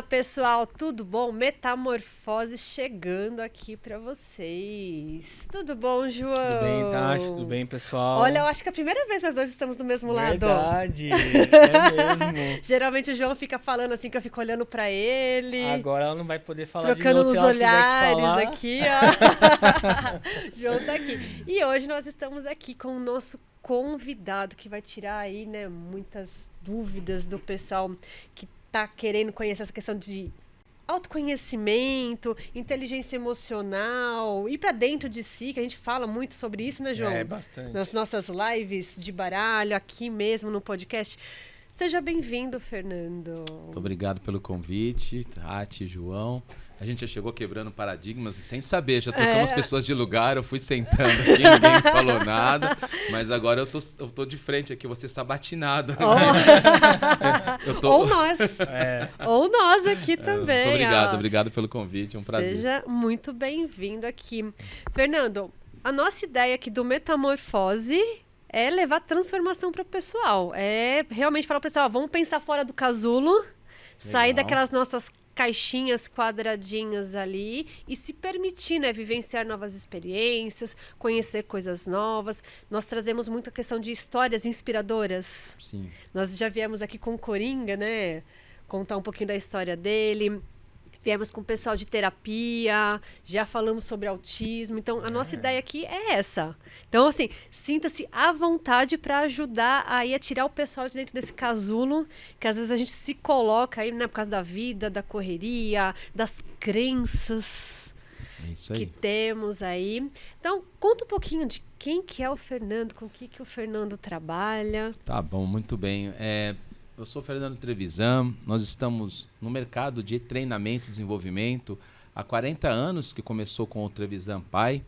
Olá, pessoal, tudo bom? Metamorfose chegando aqui pra vocês. Tudo bom, João? Tudo bem, Tati? Tudo bem, pessoal? Olha, eu acho que é a primeira vez nós dois estamos do mesmo lado. Verdade, é mesmo. Geralmente o João fica falando assim, que eu fico olhando pra ele. Agora ela não vai poder falar trocando de novo, nos se ela tiver que olhares falar. aqui, ó. João tá aqui. E hoje nós estamos aqui com o nosso convidado, que vai tirar aí, né, muitas dúvidas do pessoal que tá querendo conhecer essa questão de autoconhecimento, inteligência emocional, ir pra dentro de si, que a gente fala muito sobre isso, né, João? É, bastante. Nas nossas lives de baralho, aqui mesmo no podcast. Seja bem-vindo, Fernando. Muito obrigado pelo convite, Tati, João. A gente já chegou quebrando paradigmas sem saber, já trocamos pessoas de lugar, eu fui sentando aqui, ninguém me falou nada, mas agora eu tô de frente aqui, vou ser sabatinado. Ou nós. Ou nós aqui também. Muito obrigado pelo convite, é um prazer. Seja muito bem-vindo aqui. Fernando, a nossa ideia aqui do Metamorfose é levar transformação para o pessoal. É realmente falar para o pessoal, vamos pensar fora do casulo, sair daquelas nossas caixinhas quadradinhas ali e se permitir, né, vivenciar novas experiências, conhecer coisas novas. Nós trazemos muita questão de histórias inspiradoras. Sim. Nós já viemos aqui com o Coringa, né, contar um pouquinho da história dele. Viemos com o pessoal de terapia, já falamos sobre autismo. Então, a nossa ideia aqui é essa. Então, assim, sinta-se à vontade para ajudar aí a tirar o pessoal de dentro desse casulo, que às vezes a gente se coloca aí, né, por causa da vida, da correria, das crenças que temos aí. Então, conta um pouquinho de quem que é o Fernando, com o que o Fernando trabalha. Tá bom, muito bem. Eu sou Fernando Trevisan, nós estamos no mercado de treinamento e desenvolvimento há 40 anos, que começou com o Trevisan Pai.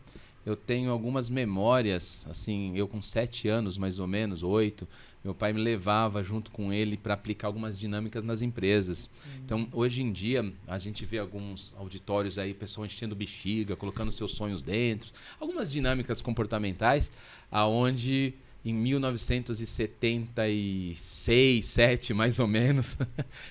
Eu tenho algumas memórias, assim, eu com 7 anos, mais ou menos, 8, meu pai me levava junto com ele para aplicar algumas dinâmicas nas empresas. Então, hoje em dia, a gente vê alguns auditórios aí, pessoal enchendo bexiga, colocando seus sonhos dentro, algumas dinâmicas comportamentais, aonde em 1976, 7 mais ou menos,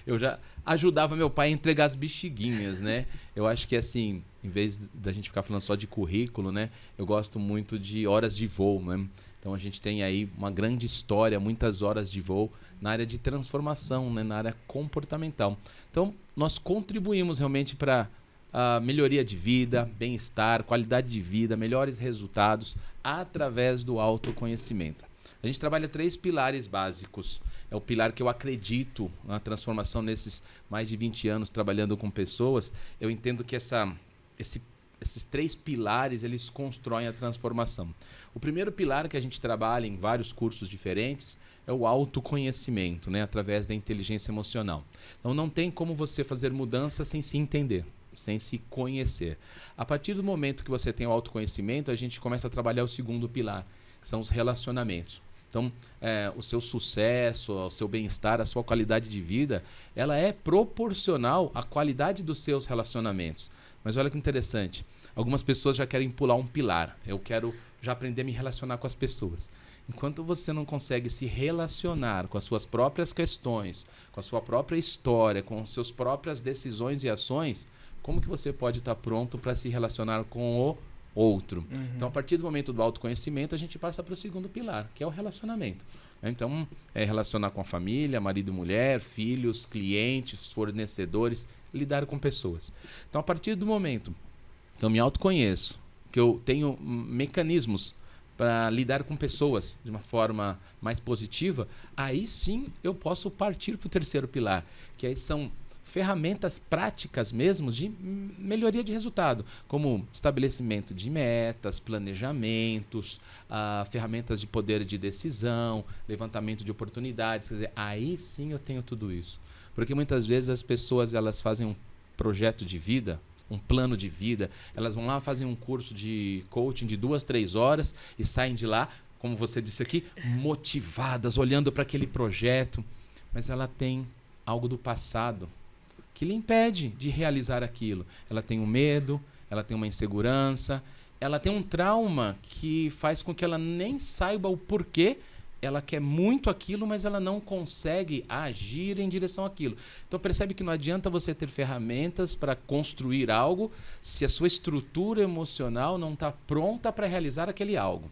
eu já ajudava meu pai a entregar as bexiguinhas, né? Eu acho que assim, em vez da gente ficar falando só de currículo, né? Eu gosto muito de horas de voo, né? Então a gente tem aí uma grande história, muitas horas de voo na área de transformação, né? Na área comportamental. Então nós contribuímos realmente para a melhoria de vida, bem-estar, qualidade de vida, melhores resultados através do autoconhecimento. A gente trabalha 3 pilares básicos. É o pilar que eu acredito na transformação nesses mais de 20 anos trabalhando com pessoas. Eu entendo que esses 3 pilares, eles constroem a transformação. O primeiro pilar que a gente trabalha em vários cursos diferentes é o autoconhecimento, né? Através da inteligência emocional. Então não tem como você fazer mudança sem se entender, sem se conhecer. A partir do momento que você tem o autoconhecimento, a gente começa a trabalhar o segundo pilar, que são os relacionamentos. Então, o seu sucesso, o seu bem-estar, a sua qualidade de vida, ela é proporcional à qualidade dos seus relacionamentos. Mas olha que interessante, algumas pessoas já querem pular um pilar. Eu quero já aprender a me relacionar com as pessoas. Enquanto você não consegue se relacionar com as suas próprias questões, com a sua própria história, com as suas próprias decisões e ações, como que você pode estar pronto para se relacionar com o outro? Então, a partir do momento do autoconhecimento, a gente passa para o segundo pilar, que é o relacionamento. Então, é relacionar com a família, marido e mulher, filhos, clientes, fornecedores, lidar com pessoas. Então, a partir do momento que eu me autoconheço, que eu tenho mecanismos para lidar com pessoas de uma forma mais positiva, aí sim eu posso partir para o terceiro pilar, que aí são ferramentas práticas mesmo de melhoria de resultado, como estabelecimento de metas, planejamentos, ferramentas de poder de decisão, levantamento de oportunidades. Quer dizer, aí sim eu tenho tudo isso. Porque muitas vezes as pessoas elas fazem um projeto de vida, um plano de vida, elas vão lá, fazem um curso de coaching de 2, 3 horas e saem de lá, como você disse aqui, motivadas, olhando para aquele projeto, mas ela tem algo do passado que lhe impede de realizar aquilo. Ela tem um medo, ela tem uma insegurança, ela tem um trauma que faz com que ela nem saiba o porquê ela quer muito aquilo, mas ela não consegue agir em direção àquilo. Então percebe que não adianta você ter ferramentas para construir algo se a sua estrutura emocional não está pronta para realizar aquele algo.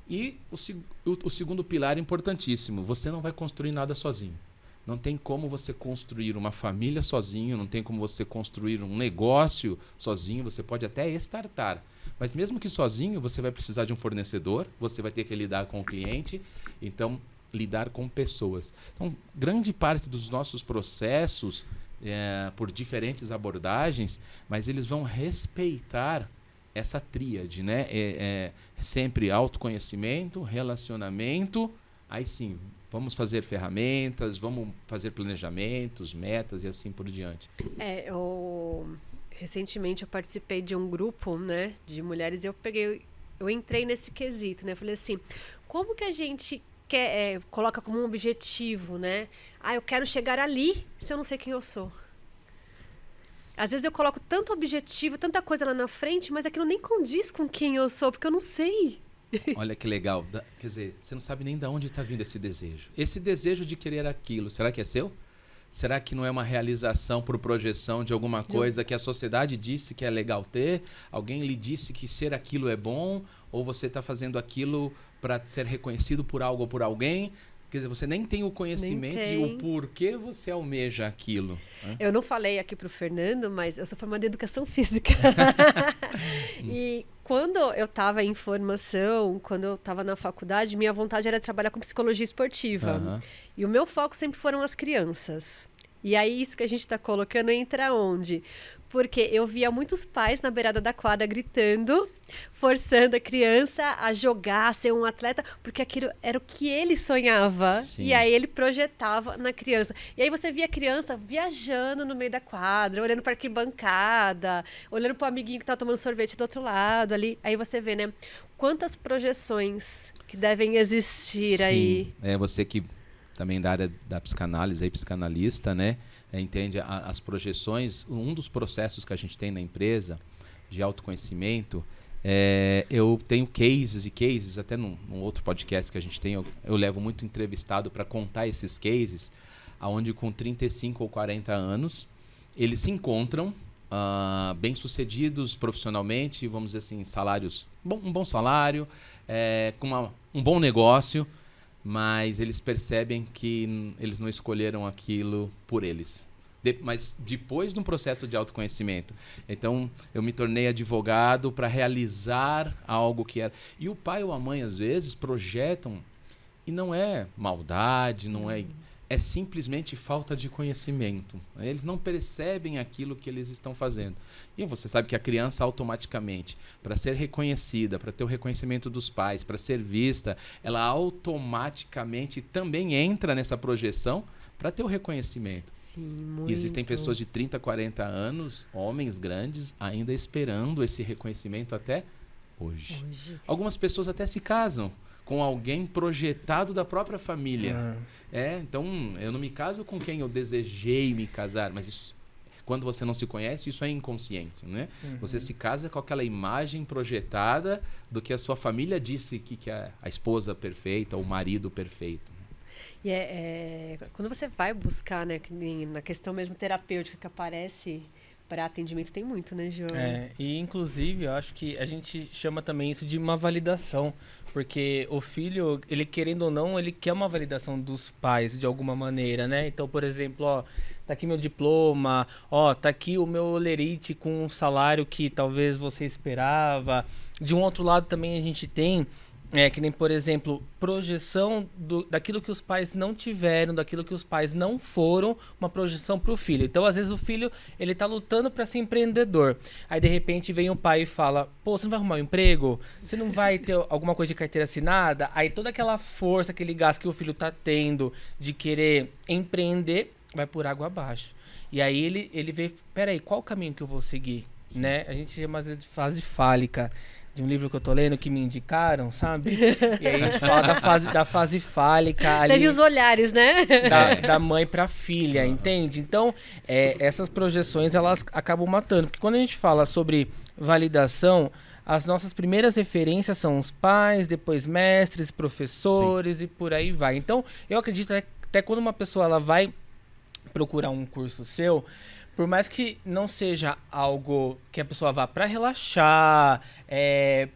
E o segundo pilar importantíssimo, você não vai construir nada sozinho. Não tem como você construir uma família sozinho, não tem como você construir um negócio sozinho, você pode até startar. Mas mesmo que sozinho, você vai precisar de um fornecedor, você vai ter que lidar com o cliente, então lidar com pessoas. Então, grande parte dos nossos processos, por diferentes abordagens, mas eles vão respeitar essa tríade, né? Sempre autoconhecimento, relacionamento, aí sim, vamos fazer ferramentas, vamos fazer planejamentos, metas e assim por diante. Recentemente eu participei de um grupo, né, de mulheres e eu entrei nesse quesito, né? Falei assim, como que a gente coloca como um objetivo, né? Eu quero chegar ali se eu não sei quem eu sou. Às vezes eu coloco tanto objetivo, tanta coisa lá na frente, mas aquilo nem condiz com quem eu sou, porque eu não sei. Olha que legal. Quer dizer, você não sabe nem de onde está vindo esse desejo. Esse desejo de querer aquilo, será que é seu? Será que não é uma realização por projeção de alguma coisa que a sociedade disse que é legal ter? Alguém lhe disse que ser aquilo é bom? Ou você está fazendo aquilo para ser reconhecido por algo ou por alguém? Quer dizer, você nem tem o conhecimento de o porquê você almeja aquilo. Né? Eu não falei aqui pro Fernando, mas eu sou formada em educação física. E quando eu estava em formação, quando eu estava na faculdade, minha vontade era trabalhar com psicologia esportiva. E o meu foco sempre foram as crianças. E aí isso que a gente está colocando entra onde? Porque eu via muitos pais na beirada da quadra gritando, forçando a criança a jogar, a ser um atleta, porque aquilo era o que ele sonhava. Sim. E aí ele projetava na criança. E aí você via a criança viajando no meio da quadra, olhando para a arquibancada, olhando para o amiguinho que está tomando sorvete do outro lado ali. Aí você vê, né? Quantas projeções que devem existir. Sim. Aí. É você que também da área da psicanálise, aí, psicanalista, né? Entende as projeções. Um dos processos que a gente tem na empresa de autoconhecimento, eu tenho cases, até num outro podcast que a gente tem, eu levo muito entrevistado para contar esses cases, onde com 35 ou 40 anos, eles se encontram bem-sucedidos profissionalmente, vamos dizer assim, um bom salário, com um bom negócio, mas eles percebem que eles não escolheram aquilo por eles. Mas depois de um processo de autoconhecimento. Então, eu me tornei advogado para realizar algo que era... E o pai ou a mãe, às vezes, projetam, e não é maldade, não é... É simplesmente falta de conhecimento. Eles não percebem aquilo que eles estão fazendo. E você sabe que a criança automaticamente, para ser reconhecida, para ter o reconhecimento dos pais, para ser vista, ela automaticamente também entra nessa projeção para ter o reconhecimento. Sim, muito. E existem pessoas de 30, 40 anos, homens grandes, ainda esperando esse reconhecimento até hoje. Algumas pessoas até se casam com alguém projetado da própria família. Então, eu não me caso com quem eu desejei me casar, mas isso, quando você não se conhece, isso é inconsciente, né? Você se casa com aquela imagem projetada do que a sua família disse que é a esposa perfeita, o marido perfeito. E quando você vai buscar, né, na questão mesmo terapêutica que aparece para atendimento, tem muito, né, João? E inclusive eu acho que a gente chama também isso de uma validação, porque o filho, ele querendo ou não, ele quer uma validação dos pais de alguma maneira, né? Então, por exemplo, tá aqui meu diploma, tá aqui o meu olerite com um salário que talvez você esperava. De um outro lado também a gente tem que nem, por exemplo, projeção daquilo que os pais não tiveram, daquilo que os pais não foram, uma projeção para o filho. Então, às vezes, o filho, ele tá lutando para ser empreendedor. Aí, de repente, vem o pai e fala, pô, você não vai arrumar um emprego? Você não vai ter alguma coisa de carteira assinada? Aí, toda aquela força, aquele gás que o filho tá tendo de querer empreender, vai por água abaixo. E aí, ele vê, peraí, qual o caminho que eu vou seguir? Né? A gente chama, às vezes, de fase fálica. De um livro que eu tô lendo que me indicaram, sabe? E aí a gente fala da fase fálica. Você viu os olhares, né? Da mãe pra filha, entende? Então, essas projeções, elas acabam matando. Porque quando a gente fala sobre validação, as nossas primeiras referências são os pais, depois mestres, professores e por aí vai. Então, eu acredito até quando uma pessoa ela vai procurar um curso seu, por mais que não seja algo que a pessoa vá para relaxar,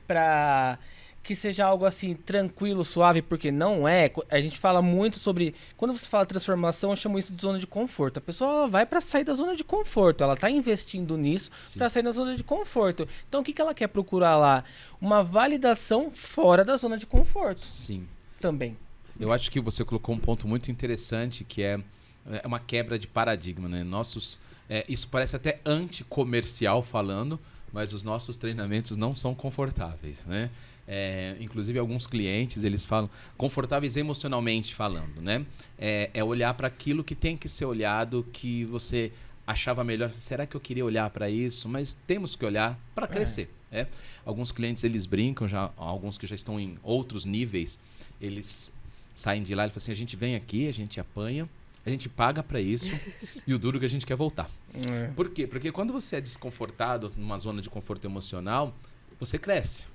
para que seja algo assim tranquilo, suave, porque não é. A gente fala muito sobre, quando você fala transformação, eu chamo isso de zona de conforto. A pessoa ela vai para sair da zona de conforto, ela está investindo nisso para sair da zona de conforto. Então o que ela quer procurar lá? Uma validação fora da zona de conforto. Sim. Também. Eu acho que você colocou um ponto muito interessante, que é uma quebra de paradigma, né? Isso parece até anticomercial falando, mas os nossos treinamentos não são confortáveis, né? Inclusive alguns clientes, eles falam confortáveis emocionalmente falando, né? É olhar para aquilo que tem que ser olhado, que você achava melhor. Será que eu queria olhar para isso? Mas temos que olhar para crescer. Alguns clientes, eles brincam, alguns que já estão em outros níveis, eles saem de lá e falam assim, a gente vem aqui, a gente apanha, a gente paga para isso e o duro que a gente quer voltar. Por quê? Porque quando você é desconfortado numa zona de conforto emocional, você cresce.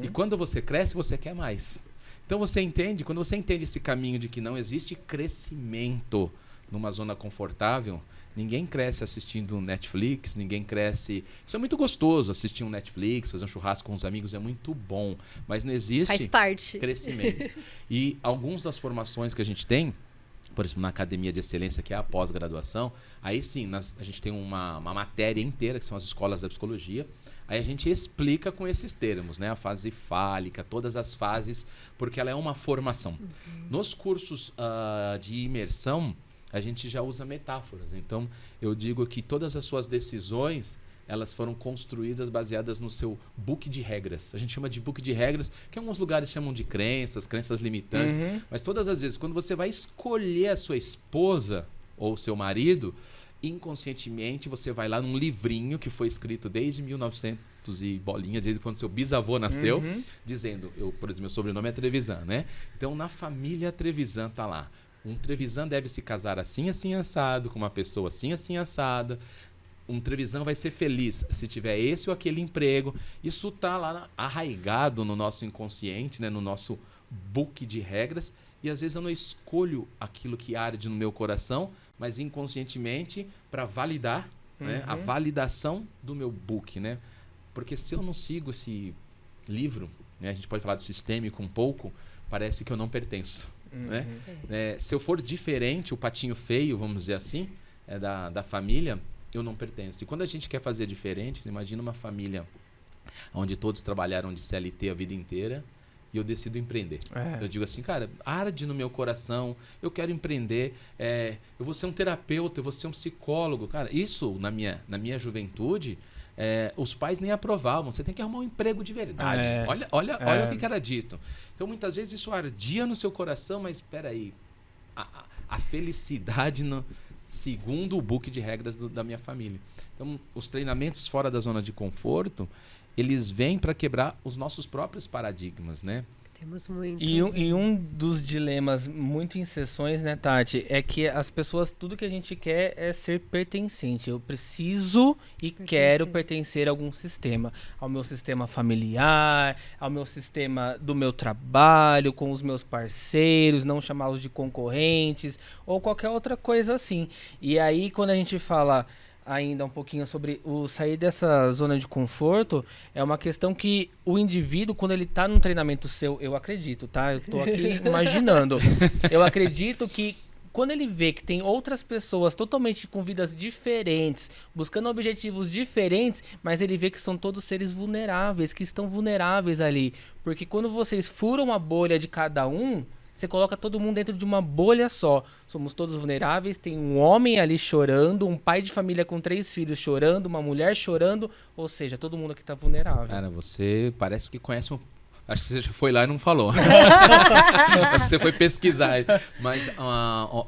E quando você cresce, você quer mais. Então quando você entende esse caminho de que não existe crescimento numa zona confortável, ninguém cresce assistindo Netflix, ninguém cresce... Isso é muito gostoso, assistir um Netflix, fazer um churrasco com os amigos, é muito bom. Mas não existe Faz parte. Crescimento. E algumas das formações que a gente tem, por exemplo, na Academia de Excelência, que é a pós-graduação, aí sim, a gente tem uma matéria inteira, que são as escolas da psicologia. Aí a gente explica com esses termos, né? A fase fálica, todas as fases, porque ela é uma formação. Nos cursos de imersão, a gente já usa metáforas. Então, eu digo que todas as suas decisões, elas foram construídas baseadas no seu book de regras. A gente chama de book de regras, que em alguns lugares chamam de crenças limitantes. Mas todas as vezes, quando você vai escolher a sua esposa ou o seu marido, inconscientemente você vai lá num livrinho que foi escrito desde 1900 e bolinhas, desde quando seu bisavô nasceu, dizendo, por exemplo, meu sobrenome é Trevisan, né? Então, na família Trevisan tá lá. Um Trevisan deve se casar assim, assim, assado, com uma pessoa assim, assim, assada. Um Trevisan vai ser feliz se tiver esse ou aquele emprego. Isso tá lá arraigado no nosso inconsciente, né? No nosso book de regras. E às vezes eu não escolho aquilo que arde no meu coração, mas inconscientemente para validar, né? A validação do meu book, né? Porque se eu não sigo esse livro, né? A gente pode falar do sistêmico um pouco, parece que eu não pertenço. Né? Se eu for diferente, o patinho feio, vamos dizer assim, da família, eu não pertenço. E quando a gente quer fazer diferente, imagina uma família onde todos trabalharam de CLT a vida inteira e eu decido empreender. Eu digo assim, cara, arde no meu coração, eu quero empreender, eu vou ser um terapeuta, eu vou ser um psicólogo. Cara, isso na minha juventude, os pais nem aprovavam. Você tem que arrumar um emprego de verdade. Olha o que era dito. Então, muitas vezes isso ardia no seu coração, mas espera aí, a felicidade segundo o book de regras da minha família. Então, os treinamentos fora da zona de conforto, eles vêm para quebrar os nossos próprios paradigmas, né? Temos muitos. E um dos dilemas muito em sessões, né, Tati, é que as pessoas, tudo que a gente quer é ser pertencente. Eu preciso e quero pertencer a algum sistema. Ao meu sistema familiar, ao meu sistema do meu trabalho, com os meus parceiros, não chamá-los de concorrentes, ou qualquer outra coisa assim. E aí, quando a gente fala ainda um pouquinho sobre o sair dessa zona de conforto, é uma questão que o indivíduo, quando ele tá num treinamento seu, eu acredito, tá? Eu tô aqui imaginando. Eu acredito que quando ele vê que tem outras pessoas totalmente com vidas diferentes, buscando objetivos diferentes, mas ele vê que são todos seres vulneráveis, que estão vulneráveis ali. Porque quando vocês furam a bolha de cada um, você coloca todo mundo dentro de uma bolha só. Somos todos vulneráveis, tem um homem ali chorando, um pai de família com 3 filhos chorando, uma mulher chorando, ou seja, todo mundo aqui tá vulnerável. Cara, você parece que conhece Acho que você já foi lá e não falou. Acho que você foi pesquisar. Mas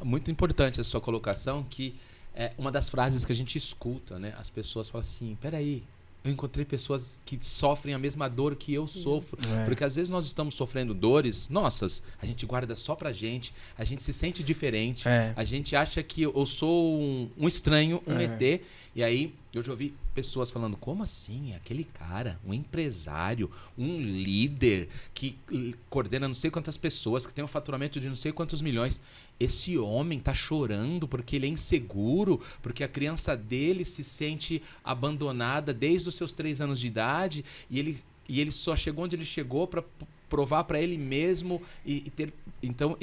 muito importante a sua colocação, que é uma das frases que a gente escuta, né? As pessoas falam assim, peraí, eu encontrei pessoas que sofrem a mesma dor que eu sofro. Porque às vezes nós estamos sofrendo dores nossas, a gente guarda só pra gente, a gente se sente diferente, a gente acha que eu sou um estranho, um ET, e aí Eu já ouvi pessoas falando, como assim? Aquele cara, um empresário, um líder que coordena não sei quantas pessoas, que tem um faturamento de não sei quantos milhões. Esse homem tá chorando porque ele é inseguro, porque a criança dele se sente abandonada desde os seus 3 anos de idade e ele só chegou onde ele chegou para provar para ele mesmo e ter... Então,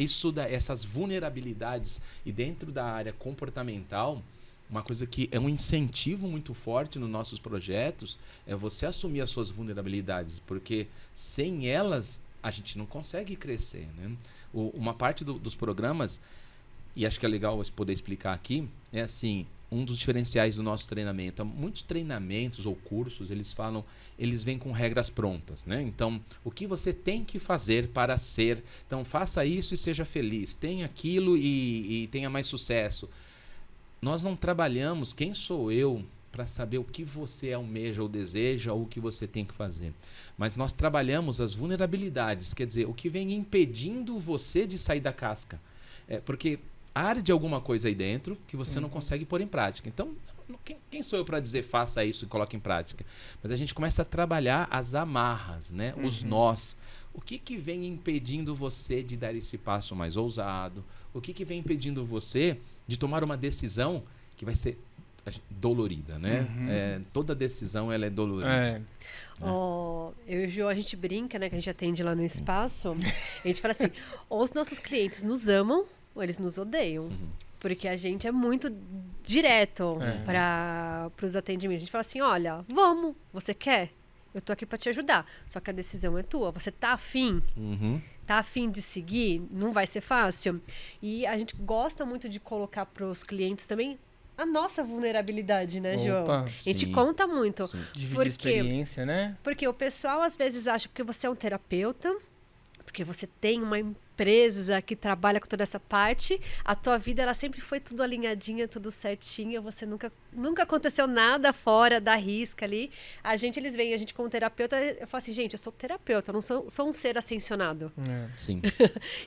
essas vulnerabilidades e dentro da área comportamental... Uma coisa que é um incentivo muito forte nos nossos projetos é você assumir as suas vulnerabilidades, porque sem elas a gente não consegue crescer, né? Uma parte dos programas, e acho que é legal poder explicar aqui, é assim, um dos diferenciais do nosso treinamento. Muitos treinamentos ou cursos, eles vêm com regras prontas, né? Então, o que você tem que fazer para ser? Então, faça isso e seja feliz. Tenha aquilo e tenha mais sucesso. Nós não trabalhamos quem sou eu para saber o que você almeja ou deseja ou o que você tem que fazer. Mas nós trabalhamos as vulnerabilidades, quer dizer, o que vem impedindo você de sair da casca. Porque arde alguma coisa aí dentro que você não consegue pôr em prática. Então, quem sou eu para dizer faça isso e coloque em prática? Mas a gente começa a trabalhar as amarras, né? Os nós. O que vem impedindo você de dar esse passo mais ousado? O que vem impedindo você de tomar uma decisão que vai ser dolorida, né? Toda decisão ela é dolorida. Eu e o João, a gente brinca, né? Que a gente atende lá no espaço. A gente fala assim, ou os nossos clientes nos amam ou eles nos odeiam. Porque a gente é muito direto para os atendimentos. A gente fala assim, olha, vamos, você quer? Eu tô aqui para te ajudar. Só que a decisão é tua. Você tá afim? Tá afim de seguir? Não vai ser fácil. E a gente gosta muito de colocar para os clientes também a nossa vulnerabilidade, né, João? A gente conta muito. Dividir experiência, né? Porque o pessoal às vezes acha que você é um terapeuta, porque você tem uma empresa que trabalha com toda essa parte, a tua vida ela sempre foi tudo alinhadinha, tudo certinho, você nunca aconteceu nada fora da risca ali. Eles veem a gente como terapeuta, eu falo assim, gente, eu sou terapeuta, eu não sou um ser ascensionado. Sim.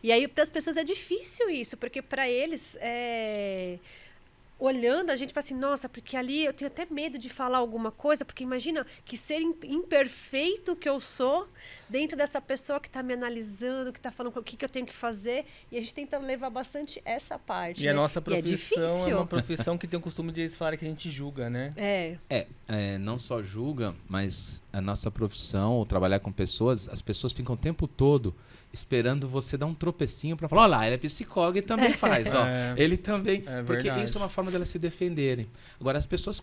E aí para as pessoas é difícil isso, porque para eles olhando, a gente fala assim, nossa, porque ali eu tenho até medo de falar alguma coisa, porque imagina que ser imperfeito que eu sou dentro dessa pessoa que está me analisando, que está falando o que eu tenho que fazer, e a gente tenta levar bastante essa parte. E a nossa profissão é uma profissão que tem o costume de eles falarem que a gente julga, né? Não só julga, mas a nossa profissão, ou trabalhar com pessoas, as pessoas ficam o tempo todo esperando você dar um tropecinho para falar, olha lá, ele é psicólogo e também faz, ó. Ele também, porque verdade. isso é uma forma delas se defenderem. Agora, as pessoas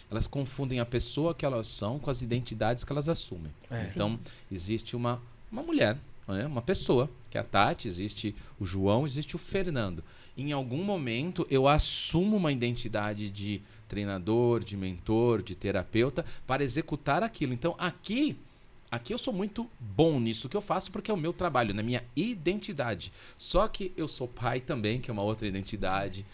elas confundem a pessoa que elas são com as identidades que elas assumem. Então, existe uma mulher, né? Uma pessoa, que é a Tati, existe o João, existe o Fernando. Em algum momento, eu assumo uma identidade de treinador, de mentor, de terapeuta, para executar aquilo. Então, aqui eu sou muito bom nisso que eu faço porque é o meu trabalho, na minha identidade. Só que eu sou pai também, que é uma outra identidade.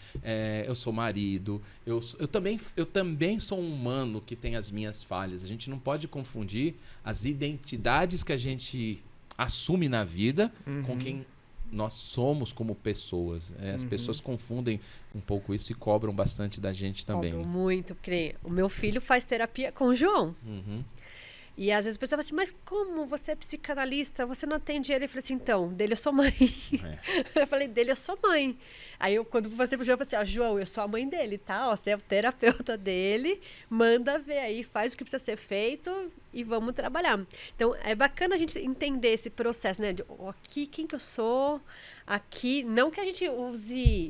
Eu sou marido. Eu também sou um humano que tem as minhas falhas. A gente não pode confundir as identidades que a gente assume na vida com quem nós somos como pessoas. As pessoas confundem um pouco isso e cobram bastante da gente também. Cobram muito, porque o meu filho faz terapia com o João. E às vezes a pessoa fala assim, mas como você é psicanalista, você não atende ele? Eu falei assim, então, dele eu sou mãe. Eu falei, dele eu sou mãe. Aí quando você pro João, eu falei assim, João, eu sou a mãe dele, tá? Você é o terapeuta dele, manda ver aí, faz o que precisa ser feito e vamos trabalhar. Então, é bacana a gente entender esse processo, né? Aqui, quem que eu sou? Aqui, não que a gente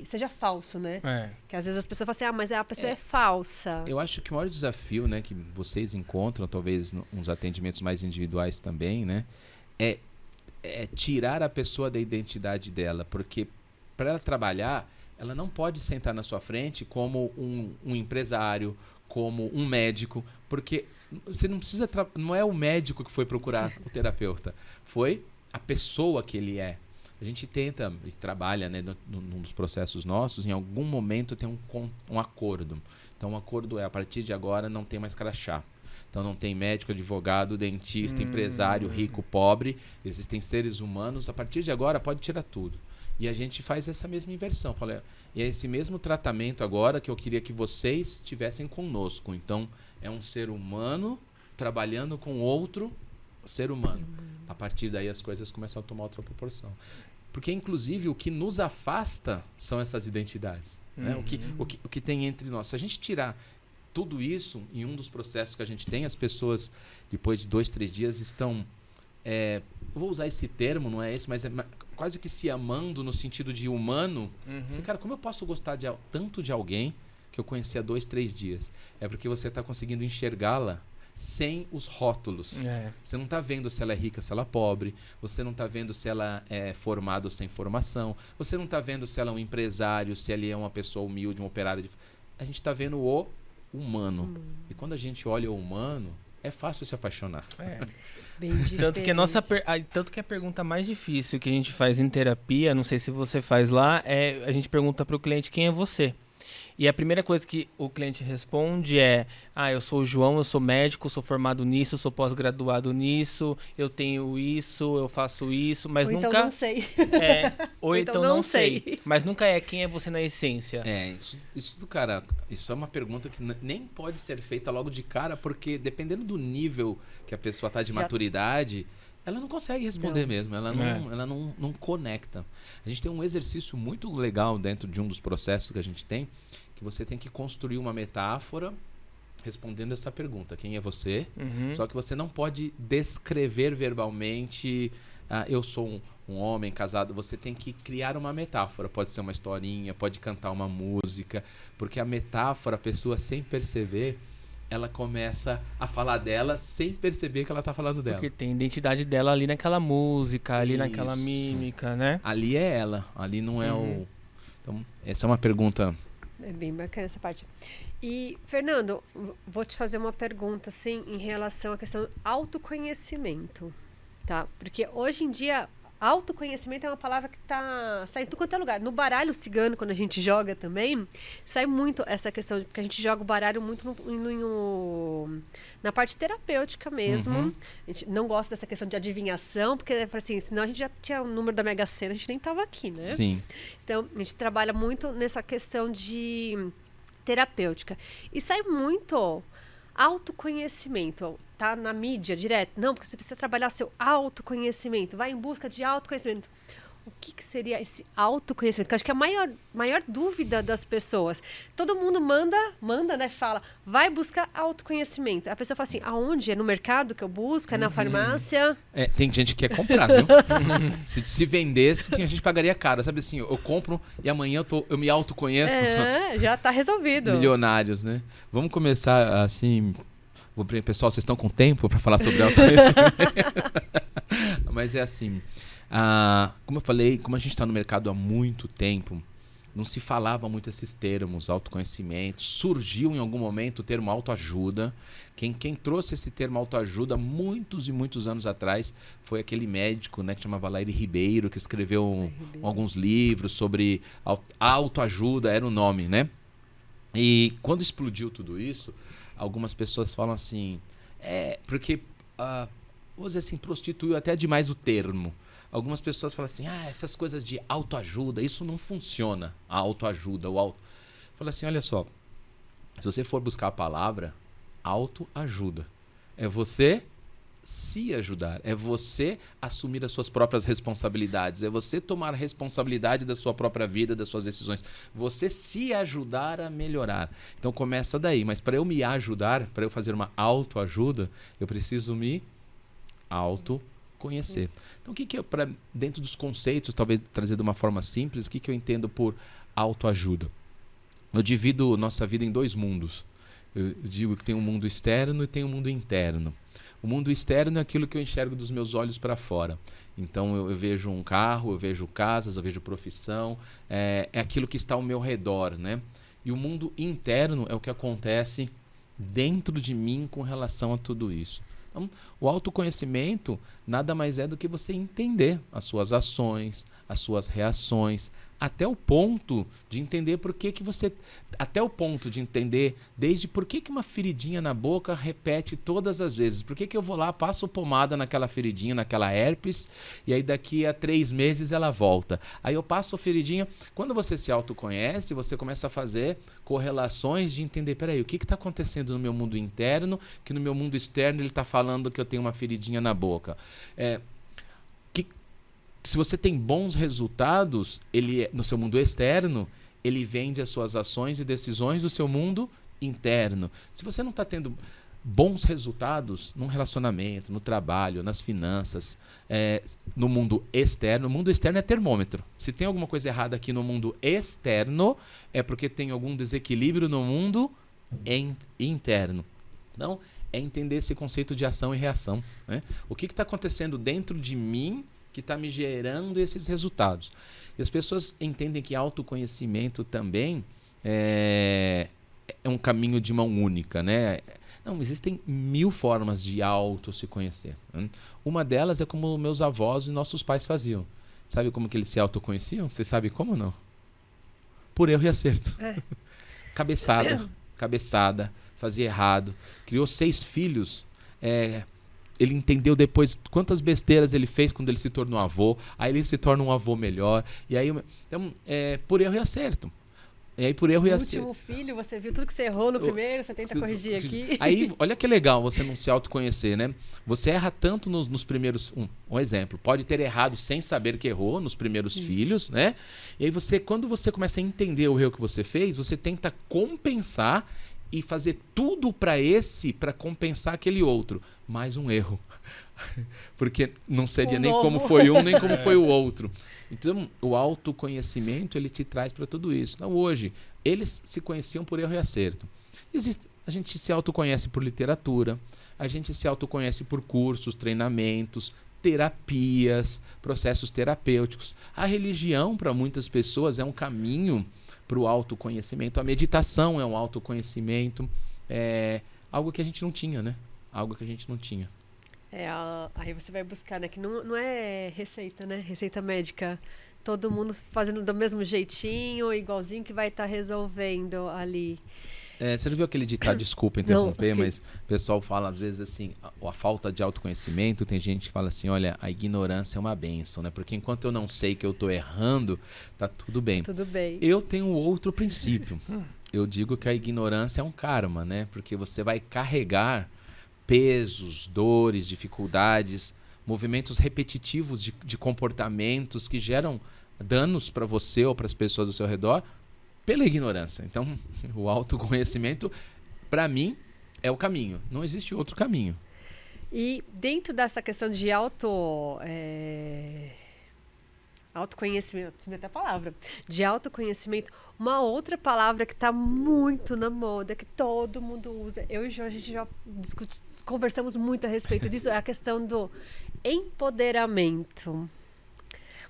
seja falso, né? Que às vezes as pessoas falam assim, mas a pessoa é falsa. Eu acho que o maior desafio, né, que vocês encontram, talvez nos atendimentos mais individuais também, né, é tirar a pessoa da identidade dela, porque para ela trabalhar, ela não pode sentar na sua frente como um empresário, como um médico, porque você não precisa, não é o médico que foi procurar o terapeuta, foi a pessoa que ele é. A gente tenta e trabalha, né, num dos processos nossos, em algum momento tem um acordo. Então, o acordo é, a partir de agora, não tem mais crachá. Então, não tem médico, advogado, dentista, empresário, rico, pobre. Existem seres humanos. A partir de agora, pode tirar tudo. E a gente faz essa mesma inversão. Fala, e é esse mesmo tratamento agora que eu queria que vocês tivessem conosco. Então, é um ser humano trabalhando com outro ser humano. A partir daí as coisas começam a tomar outra proporção. Porque, inclusive, o que nos afasta são essas identidades. Né? O que tem entre nós. Se a gente tirar tudo isso, em um dos processos que a gente tem, as pessoas, depois de 2, 3 dias, estão... eu vou usar esse termo, não é esse, mas é quase que se amando no sentido de humano. Assim, cara, como eu posso gostar tanto de alguém que eu conheci há 2, 3 dias? É porque você está conseguindo enxergá-la sem os rótulos. Você não está vendo se ela é rica, se ela é pobre. Você não está vendo se ela é formada ou sem formação. Você não está vendo se ela é um empresário, se ela é uma pessoa humilde, um operário. A gente está vendo o humano. E quando a gente olha o humano, é fácil se apaixonar. Bem diferente. Tanto que a pergunta mais difícil que a gente faz em terapia, não sei se você faz lá, a gente pergunta para o cliente quem é você. E a primeira coisa que o cliente responde é: eu sou o João, eu sou médico, sou formado nisso, sou pós-graduado nisso, eu tenho isso, eu faço isso, mas ou nunca... então não sei. Ou então não sei. Mas nunca é quem é você na essência. Isso, cara, isso é uma pergunta que nem pode ser feita logo de cara, porque dependendo do nível que a pessoa está de maturidade... Ela não consegue responder mesmo, ela não conecta. A gente tem um exercício muito legal dentro de um dos processos que a gente tem, que você tem que construir uma metáfora respondendo essa pergunta, quem é você? Só que você não pode descrever verbalmente, eu sou um homem casado, você tem que criar uma metáfora, pode ser uma historinha, pode cantar uma música, porque a metáfora, a pessoa sem perceber... ela começa a falar dela sem perceber que ela está falando dela. Porque tem a identidade dela ali naquela música, ali naquela mímica, né? Ali é ela, ali não é o... Então, essa é uma pergunta... É bem bacana essa parte. E, Fernando, vou te fazer uma pergunta, assim, em relação à questão do autoconhecimento, tá? Porque hoje em dia... autoconhecimento é uma palavra que tá saindo em tudo quanto é lugar. No baralho cigano, quando a gente joga também, sai muito essa questão, porque a gente joga o baralho muito na parte terapêutica mesmo. A gente não gosta dessa questão de adivinhação, porque assim, senão a gente já tinha o número da Mega Sena, a gente nem tava aqui, né? Sim. Então, a gente trabalha muito nessa questão de terapêutica. E sai muito autoconhecimento. Tá na mídia direto. Não, porque você precisa trabalhar seu autoconhecimento. Vai em busca de autoconhecimento. O que seria esse autoconhecimento? Que eu acho que é a maior dúvida das pessoas. Todo mundo manda, né? Fala, vai buscar autoconhecimento. A pessoa fala assim, aonde? É no mercado que eu busco? É na farmácia? Tem gente que quer comprar, viu? Se vendesse, tinha gente que pagaria caro. Sabe assim, eu compro e amanhã eu me autoconheço. Já tá resolvido. Milionários, né? Vamos começar assim... Pessoal, vocês estão com tempo para falar sobre autoconhecimento? Mas é assim, como eu falei, como a gente está no mercado há muito tempo, não se falava muito esses termos, autoconhecimento. Surgiu em algum momento o termo autoajuda. Quem trouxe esse termo autoajuda muitos e muitos anos atrás foi aquele médico, né, que chamava Laire Ribeiro, que escreveu alguns livros sobre autoajuda, era o nome, né? E quando explodiu tudo isso, algumas pessoas falam assim, porque, vou dizer assim, prostituiu até demais o termo. Algumas pessoas falam assim, essas coisas de autoajuda, isso não funciona, a autoajuda, Fala assim, olha só, se você for buscar a palavra, autoajuda, é você se ajudar, é você assumir as suas próprias responsabilidades, é você tomar responsabilidade da sua própria vida, das suas decisões, você se ajudar a melhorar. Então começa daí, mas para eu me ajudar, para eu fazer uma autoajuda, eu preciso me autoconhecer. Então o que dentro dos conceitos, talvez trazer de uma forma simples, o que eu entendo por autoajuda? Eu divido nossa vida em 2 mundos. Eu digo que tem um mundo externo e tem um mundo interno. O mundo externo é aquilo que eu enxergo dos meus olhos para fora. Então eu vejo um carro, eu vejo casas, eu vejo profissão, é aquilo que está ao meu redor, né? E o mundo interno é o que acontece dentro de mim com relação a tudo isso. Então, o autoconhecimento nada mais é do que você entender as suas ações, as suas reações, até o ponto de entender por que você... Até o ponto de entender desde por que uma feridinha na boca repete todas as vezes. Por que eu vou lá, passo pomada naquela feridinha, naquela herpes, e aí daqui a 3 meses ela volta. Aí eu passo a feridinha. Quando você se autoconhece, você começa a fazer correlações de entender, peraí, o que está acontecendo no meu mundo interno, que no meu mundo externo ele está falando que eu tenho uma feridinha na boca. Se você tem bons resultados no seu mundo externo, ele vende as suas ações e decisões do seu mundo interno. Se você não está tendo bons resultados num relacionamento, no trabalho, nas finanças, no mundo externo, o mundo externo é termômetro. Se tem alguma coisa errada aqui no mundo externo, é porque tem algum desequilíbrio no mundo interno. Então, é entender esse conceito de ação e reação, né? O que está acontecendo dentro de mim que está me gerando esses resultados. E as pessoas entendem que autoconhecimento também é um caminho de mão única, né? Não, existem 1000 formas de se conhecer. Né? Uma delas é como meus avós e nossos pais faziam. Sabe como que eles se autoconheciam? Você sabe como não? Por erro e acerto. Cabeçada, fazia errado. Criou 6 filhos. Ele entendeu depois quantas besteiras ele fez quando ele se tornou avô. Aí ele se torna um avô melhor. E aí, então, por erro e acerto. E aí, por erro e acerto. No último filho, você viu tudo que você errou no primeiro, você tenta corrigir aqui. Aí, olha que legal você não se autoconhecer, né? Você erra tanto nos primeiros... Um exemplo, pode ter errado sem saber que errou nos primeiros filhos, né? E aí, quando você começa a entender o erro que você fez, você tenta compensar e fazer tudo para compensar aquele outro. Mais um erro. Porque não seria nem como foi um, nem como foi o outro. Então, o autoconhecimento, ele te traz para tudo isso. Então, hoje, eles se conheciam por erro e acerto. A gente se autoconhece por literatura, a gente se autoconhece por cursos, treinamentos, terapias, processos terapêuticos. A religião, para muitas pessoas, é um caminho para o autoconhecimento. A meditação é um autoconhecimento. É algo que a gente não tinha, né? Algo que a gente não tinha. Aí você vai buscar, né? Que não é receita, né? Receita médica. Todo mundo fazendo do mesmo jeitinho, igualzinho, que vai estar resolvendo ali. Você já viu aquele ditado, desculpa interromper, mas o pessoal fala às vezes assim, a falta de autoconhecimento, tem gente que fala assim, olha, a ignorância é uma bênção, né? Porque enquanto eu não sei que eu estou errando, tá tudo bem. Tudo bem. Eu tenho outro princípio. Eu digo que a ignorância é um karma, né? Porque você vai carregar pesos, dores, dificuldades, movimentos repetitivos de comportamentos que geram danos para você ou para as pessoas ao seu redor pela ignorância. Então, o autoconhecimento, para mim, é o caminho. Não existe outro caminho. E dentro dessa questão de autoconhecimento, tive até a palavra, de autoconhecimento, uma outra palavra que está muito na moda, que todo mundo usa, eu e o João, a gente já conversamos muito a respeito disso, é a questão do empoderamento.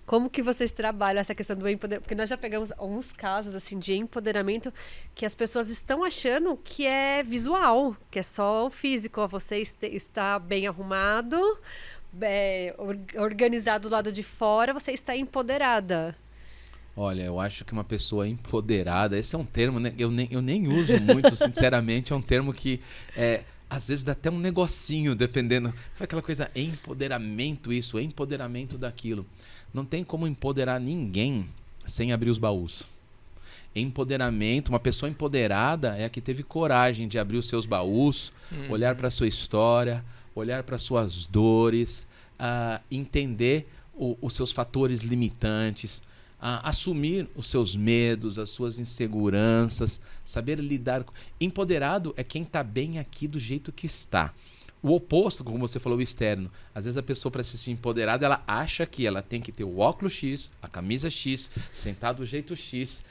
Como que vocês trabalham essa questão do empoderamento? Porque nós já pegamos alguns casos assim, de empoderamento que as pessoas estão achando que é visual, que é só o físico. Você está bem arrumado, organizado do lado de fora, você está empoderada. Olha, eu acho que uma pessoa empoderada, esse é um termo, né? Eu nem uso muito, sinceramente, é um termo que às vezes dá até um negocinho, dependendo. Sabe aquela coisa, empoderamento isso, empoderamento daquilo. Não tem como empoderar ninguém sem abrir os baús. Empoderamento, uma pessoa empoderada é a que teve coragem de abrir os seus baús, olhar para a sua história, olhar para suas dores, entender os seus fatores limitantes, assumir os seus medos, as suas inseguranças, saber lidar. Empoderado é quem está bem aqui do jeito que está. O oposto, como você falou, o externo. Às vezes a pessoa, para se sentir empoderada, ela acha que ela tem que ter o óculos X, a camisa X, sentar do jeito X,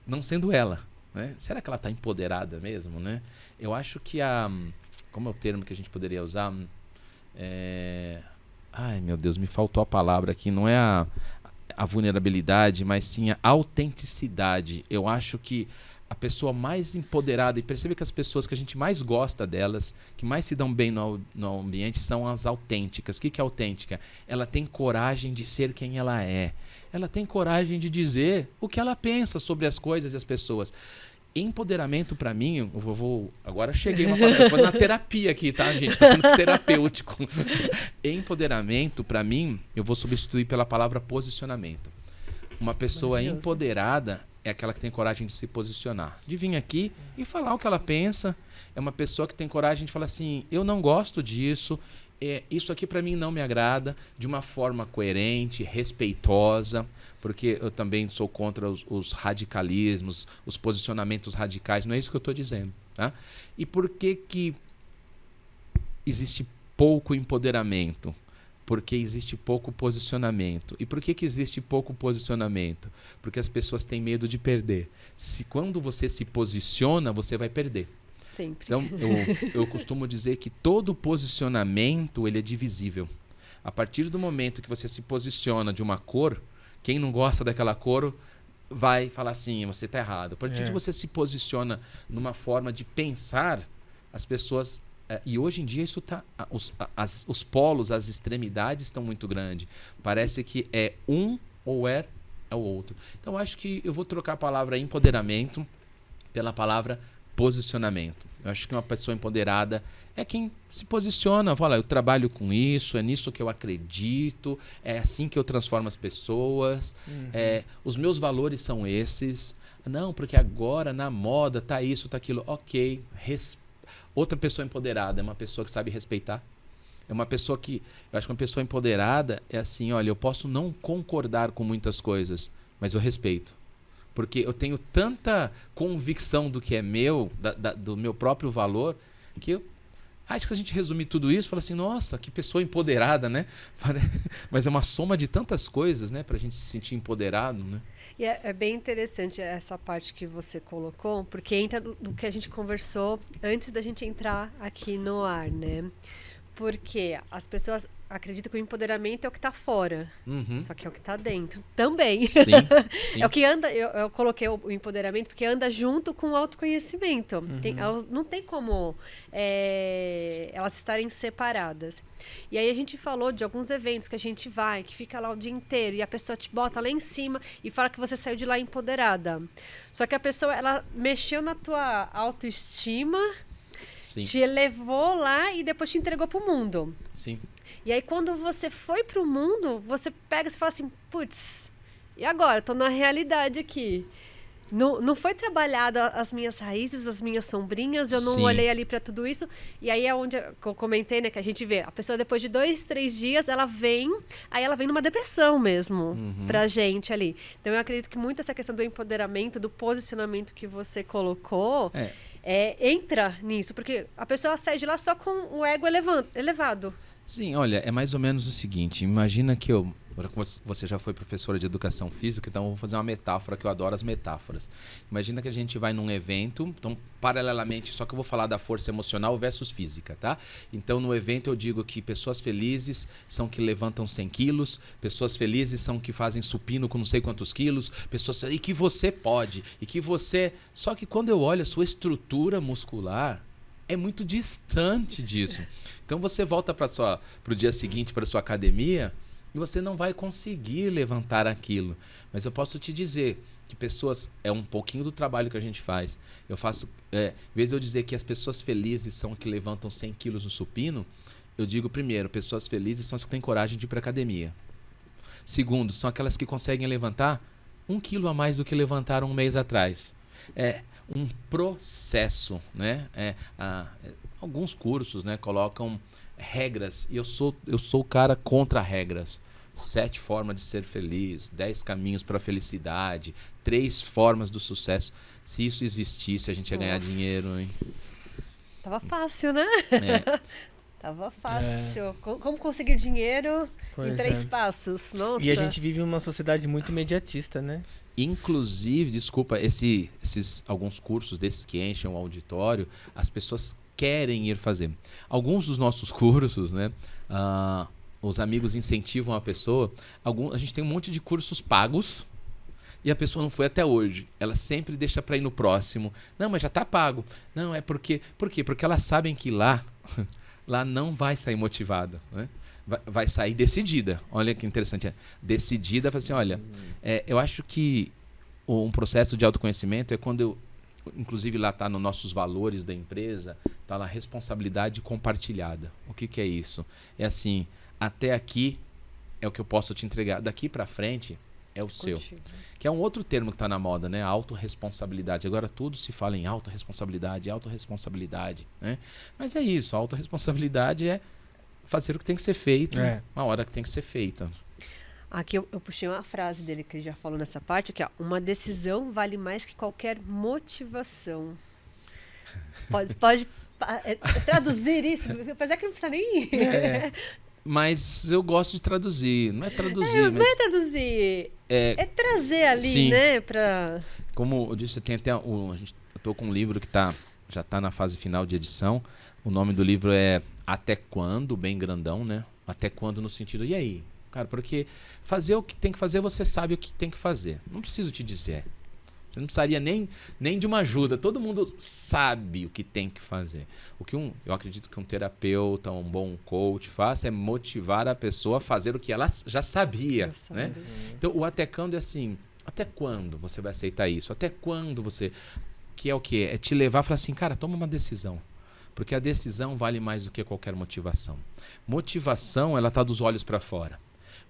não sendo ela, né? Será que ela está empoderada mesmo, né? Eu acho que como é o termo que a gente poderia usar? Ai, meu Deus, me faltou a palavra aqui. Não é a vulnerabilidade, mas sim a autenticidade. Eu acho que a pessoa mais empoderada, e percebe que as pessoas que a gente mais gosta delas, que mais se dão bem no ambiente, são as autênticas. O que é autêntica? Ela tem coragem de ser quem ela é. Ela tem coragem de dizer o que ela pensa sobre as coisas e as pessoas. Empoderamento, para mim, eu vou agora cheguei eu vou na terapia aqui, tá, gente? Tá sendo terapêutico. Empoderamento, para mim, eu vou substituir pela palavra posicionamento. Uma pessoa empoderada é aquela que tem coragem de se posicionar, de vir aqui e falar o que ela pensa. É uma pessoa que tem coragem de falar assim, eu não gosto disso, isso aqui para mim não me agrada, de uma forma coerente, respeitosa, porque eu também sou contra os radicalismos, os posicionamentos radicais, não é isso que eu estou dizendo. Tá? E por que existe pouco empoderamento? Porque existe pouco posicionamento. E por que existe pouco posicionamento? Porque as pessoas têm medo de perder. Quando você se posiciona, você vai perder. Sempre. Então, eu costumo dizer que todo posicionamento ele é divisível. A partir do momento que você se posiciona de uma cor, quem não gosta daquela cor vai falar assim, você está errado. A partir de você se posiciona numa forma de pensar, as pessoas... e hoje em dia isso tá, os polos, as extremidades estão muito grandes. Parece que é um ou é o outro. Então acho que eu vou trocar a palavra empoderamento pela palavra posicionamento. Eu acho que uma pessoa empoderada é quem se posiciona, fala, eu trabalho com isso, é nisso que eu acredito, é assim que eu transformo as pessoas, os meus valores são esses. Não, porque agora na moda tá isso, tá aquilo. Ok, outra pessoa empoderada é uma pessoa que sabe respeitar. É uma pessoa que... Eu acho que uma pessoa empoderada é assim, olha, eu posso não concordar com muitas coisas, mas eu respeito. Porque eu tenho tanta convicção do que é meu, do meu próprio valor, que eu acho que se a gente resumir tudo isso, fala assim, nossa, que pessoa empoderada, né? Mas é uma soma de tantas coisas, né? Pra gente se sentir empoderado, né? E é bem interessante essa parte que você colocou, porque entra do que a gente conversou antes da gente entrar aqui no ar, né? Porque as pessoas acreditam que o empoderamento é o que está fora, só que é o que está dentro também. Sim, sim. É o que anda, eu coloquei o empoderamento porque anda junto com o autoconhecimento. Não tem como elas estarem separadas. E aí a gente falou de alguns eventos que a gente vai, que fica lá o dia inteiro e a pessoa te bota lá em cima e fala que você saiu de lá empoderada. Só que a pessoa, ela mexeu na tua autoestima, Sim. te elevou lá e depois te entregou pro mundo. Sim. E aí, quando você foi pro mundo, você pega e fala assim, putz, e agora? Tô na realidade aqui. Não foi trabalhada as minhas raízes, as minhas sombrinhas, eu não Sim. olhei ali para tudo isso. E aí é onde eu comentei, né, que a gente vê, a pessoa depois de 2, 3 dias, ela vem numa depressão mesmo pra gente ali. Então eu acredito que muito essa questão do empoderamento, do posicionamento que você colocou, entra nisso, porque a pessoa sai de lá só com o ego elevado. Sim, olha, é mais ou menos o seguinte, imagina que você já foi professora de educação física, então eu vou fazer uma metáfora, que eu adoro as metáforas. Imagina que a gente vai num evento, então paralelamente, só que eu vou falar da força emocional versus física, tá? Então no evento eu digo que pessoas felizes são que levantam 100 quilos, pessoas felizes são que fazem supino com não sei quantos quilos, e que você pode, Só que quando eu olho a sua estrutura muscular, é muito distante disso. Então você volta para o dia seguinte para sua academia e você não vai conseguir levantar aquilo. Mas eu posso te dizer que pessoas... É um pouquinho do trabalho que a gente faz. Eu faço... em vez de eu dizer que as pessoas felizes são as que levantam 100 quilos no supino, eu digo primeiro, pessoas felizes são as que têm coragem de ir para a academia. Segundo, são aquelas que conseguem levantar 1 quilo a mais do que levantaram um mês atrás. É um processo, né? Alguns cursos, né, colocam regras, e eu sou o cara contra regras. 7 formas de ser feliz, 10 caminhos para a felicidade, 3 formas do sucesso. Se isso existisse, a gente ia ganhar dinheiro, hein? Tava fácil, né? Tava fácil. Como conseguir dinheiro em 3 passos? Nossa. E a gente vive uma sociedade muito imediatista, né? Inclusive, desculpa, esses alguns cursos desses que enchem o auditório, as pessoas querem ir fazer. Alguns dos nossos cursos, né? Os amigos incentivam a pessoa. A gente tem um monte de cursos pagos e a pessoa não foi até hoje. Ela sempre deixa para ir no próximo. Não, mas já tá pago. Não, é porque... Por quê? Porque elas sabem que lá não vai sair motivada, né? Vai sair decidida. Olha que interessante. Decidida, fala assim, olha, eu acho que um processo de autoconhecimento é quando eu, inclusive lá está nos nossos valores da empresa, está lá responsabilidade compartilhada. O que é isso? É assim, até aqui é o que eu posso te entregar. Daqui para frente é o seu. Que é um outro termo que está na moda, né? Autorresponsabilidade. Agora tudo se fala em autorresponsabilidade, né? Mas é isso, a autorresponsabilidade é fazer o que tem que ser feito, na hora que tem que ser feita. Aqui eu puxei uma frase dele que ele já falou nessa parte, que é uma decisão vale mais que qualquer motivação. Pode traduzir isso, apesar que não precisa nem... Mas eu gosto de traduzir, não é traduzir, não é traduzir, é trazer ali, sim, né, pra... Como eu disse, tem até eu tô com um livro que já tá na fase final de edição. O nome do livro é Até Quando, bem grandão, né? Até quando no sentido, e aí? Cara, porque fazer o que tem que fazer, você sabe o que tem que fazer. Não preciso te dizer. Você não precisaria nem de uma ajuda. Todo mundo sabe o que tem que fazer. Eu acredito que um terapeuta, um bom coach faça é motivar a pessoa a fazer o que ela já sabia, né? Então, o até quando é assim, até quando você vai aceitar isso? Até quando você... Que é o quê? É te levar e falar assim, cara, toma uma decisão. Porque a decisão vale mais do que qualquer motivação. Motivação, ela está dos olhos para fora.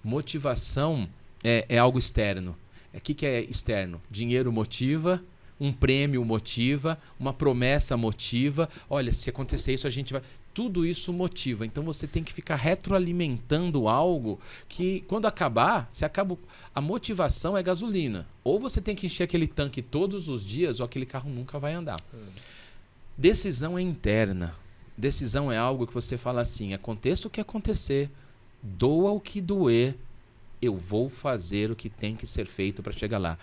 Motivação é algo externo. O que é externo? Dinheiro motiva, um prêmio motiva, uma promessa motiva. Olha, se acontecer isso, a gente vai... Tudo isso motiva. Então você tem que ficar retroalimentando algo que, quando acabar, a motivação é gasolina. Ou você tem que encher aquele tanque todos os dias, ou aquele carro nunca vai andar. Decisão é interna. Decisão é algo que você fala assim, aconteça o que acontecer, doa o que doer, eu vou fazer o que tem que ser feito para chegar lá.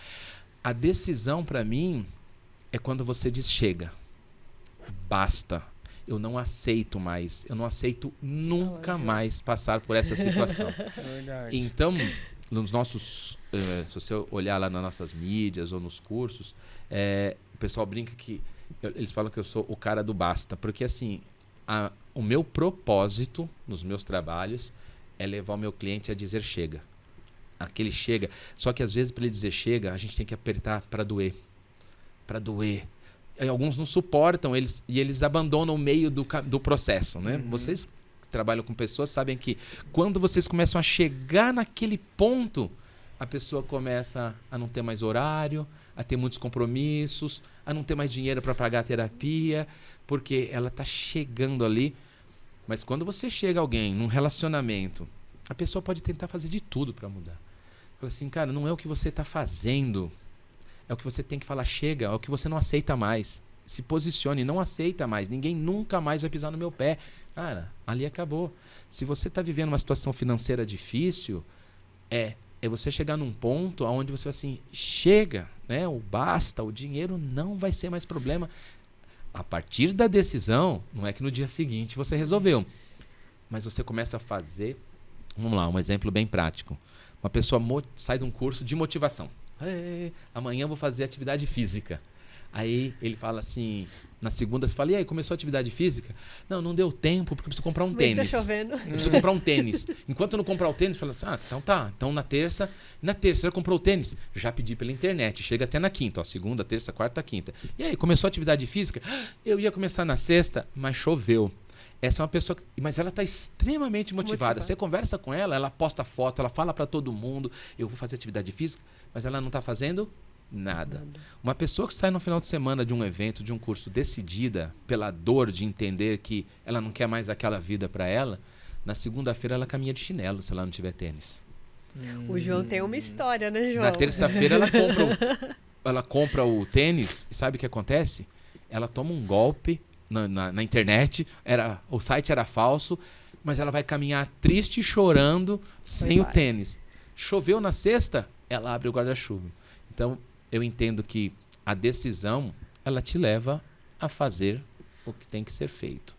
A decisão, para mim, é quando você diz chega, basta, eu não aceito mais, eu não aceito nunca mais passar por essa situação. Então, nos nossos, se você olhar lá nas nossas mídias ou nos cursos, o pessoal brinca que eles falam que eu sou o cara do basta, porque assim, o meu propósito nos meus trabalhos é levar o meu cliente a dizer chega. Aquele chega. Só que às vezes, para ele dizer chega, a gente tem que apertar para doer. Para doer. E alguns não suportam e eles abandonam o meio do processo, né? Vocês que trabalham com pessoas sabem que quando vocês começam a chegar naquele ponto, a pessoa começa a não ter mais horário, a ter muitos compromissos, a não ter mais dinheiro para pagar a terapia, porque ela está chegando ali. Mas quando você chega alguém num relacionamento, a pessoa pode tentar fazer de tudo para mudar. Fala assim, cara, não é o que você está fazendo, é o que você tem que falar, chega, é o que você não aceita mais. Se posicione, não aceita mais, ninguém nunca mais vai pisar no meu pé. Cara, ali acabou. Se você está vivendo uma situação financeira difícil, é você chegar num ponto onde você vai assim, chega, né? O basta, o dinheiro não vai ser mais problema. A partir da decisão, não é que no dia seguinte você resolveu, mas você começa a fazer, vamos lá, um exemplo bem prático. Uma pessoa sai de um curso de motivação. Amanhã eu vou fazer atividade física. Aí ele fala assim, na segunda você fala, e aí, começou a atividade física? Não deu tempo, porque eu preciso comprar um tênis. Mas tá chovendo. Eu preciso comprar um tênis. Enquanto eu não comprar o tênis, fala assim, então tá. Então na terça, já comprou o tênis? Já pedi pela internet, chega até na quinta, ó, segunda, terça, quarta, quinta. E aí, começou a atividade física? Eu ia começar na sexta, mas choveu. Essa é uma pessoa, mas ela está extremamente motivada. Você conversa com ela, ela posta foto, ela fala para todo mundo, eu vou fazer atividade física, mas ela não está fazendo nada. Uma pessoa que sai no final de semana de um evento, de um curso, decidida pela dor de entender que ela não quer mais aquela vida para ela, na segunda-feira ela caminha de chinelo se ela não tiver tênis. O João tem uma história, né, João? Na terça-feira ela compra o tênis e sabe o que acontece? Ela toma um golpe na internet, o site era falso, mas ela vai caminhar triste, chorando, sem o tênis. Choveu na sexta, ela abre o guarda-chuva. Então, eu entendo que a decisão, ela te leva a fazer o que tem que ser feito.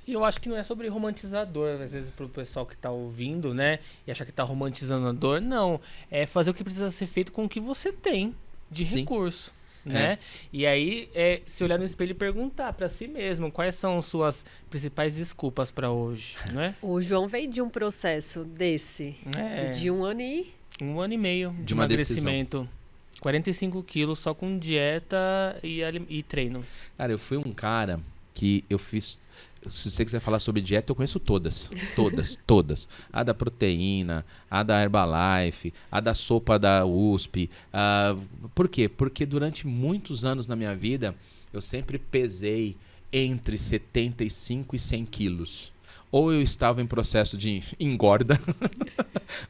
E eu acho que não é sobre romantizador, às vezes pro pessoal que tá ouvindo, né? E achar que tá romantizando a dor. Não. É fazer o que precisa ser feito com o que você tem de Sim. recurso, né? E aí, se olhar no espelho e perguntar pra si mesmo quais são suas principais desculpas pra hoje, né? O João veio de um processo desse, de 1 ano e... 1 ano e meio de uma emagrecimento. 45 quilos só com dieta e treino. Cara, eu fui um cara que eu fiz... Se você quiser falar sobre dieta, eu conheço todas. Todas, todas. A da proteína, a da Herbalife, a da sopa da USP. Por quê? Porque durante muitos anos na minha vida, eu sempre pesei entre 75 e 100 quilos. Ou eu estava em processo de engorda,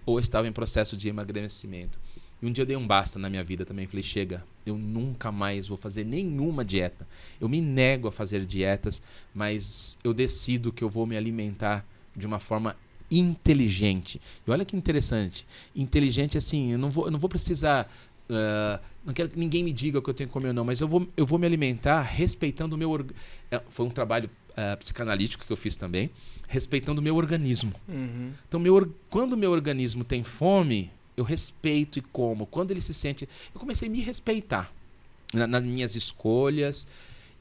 ou eu estava em processo de emagrecimento. E um dia eu dei um basta na minha vida também. Falei, chega, eu nunca mais vou fazer nenhuma dieta. Eu me nego a fazer dietas, mas eu decido que eu vou me alimentar de uma forma inteligente. E olha que interessante. Inteligente assim, eu não vou precisar... não quero que ninguém me diga o que eu tenho que comer ou não, mas eu vou me alimentar respeitando o meu... Foi um trabalho psicanalítico que eu fiz também, respeitando o meu organismo. Uhum. Então, quando o meu organismo tem fome... eu respeito e como. Quando ele se sente... Eu comecei a me respeitar nas minhas escolhas.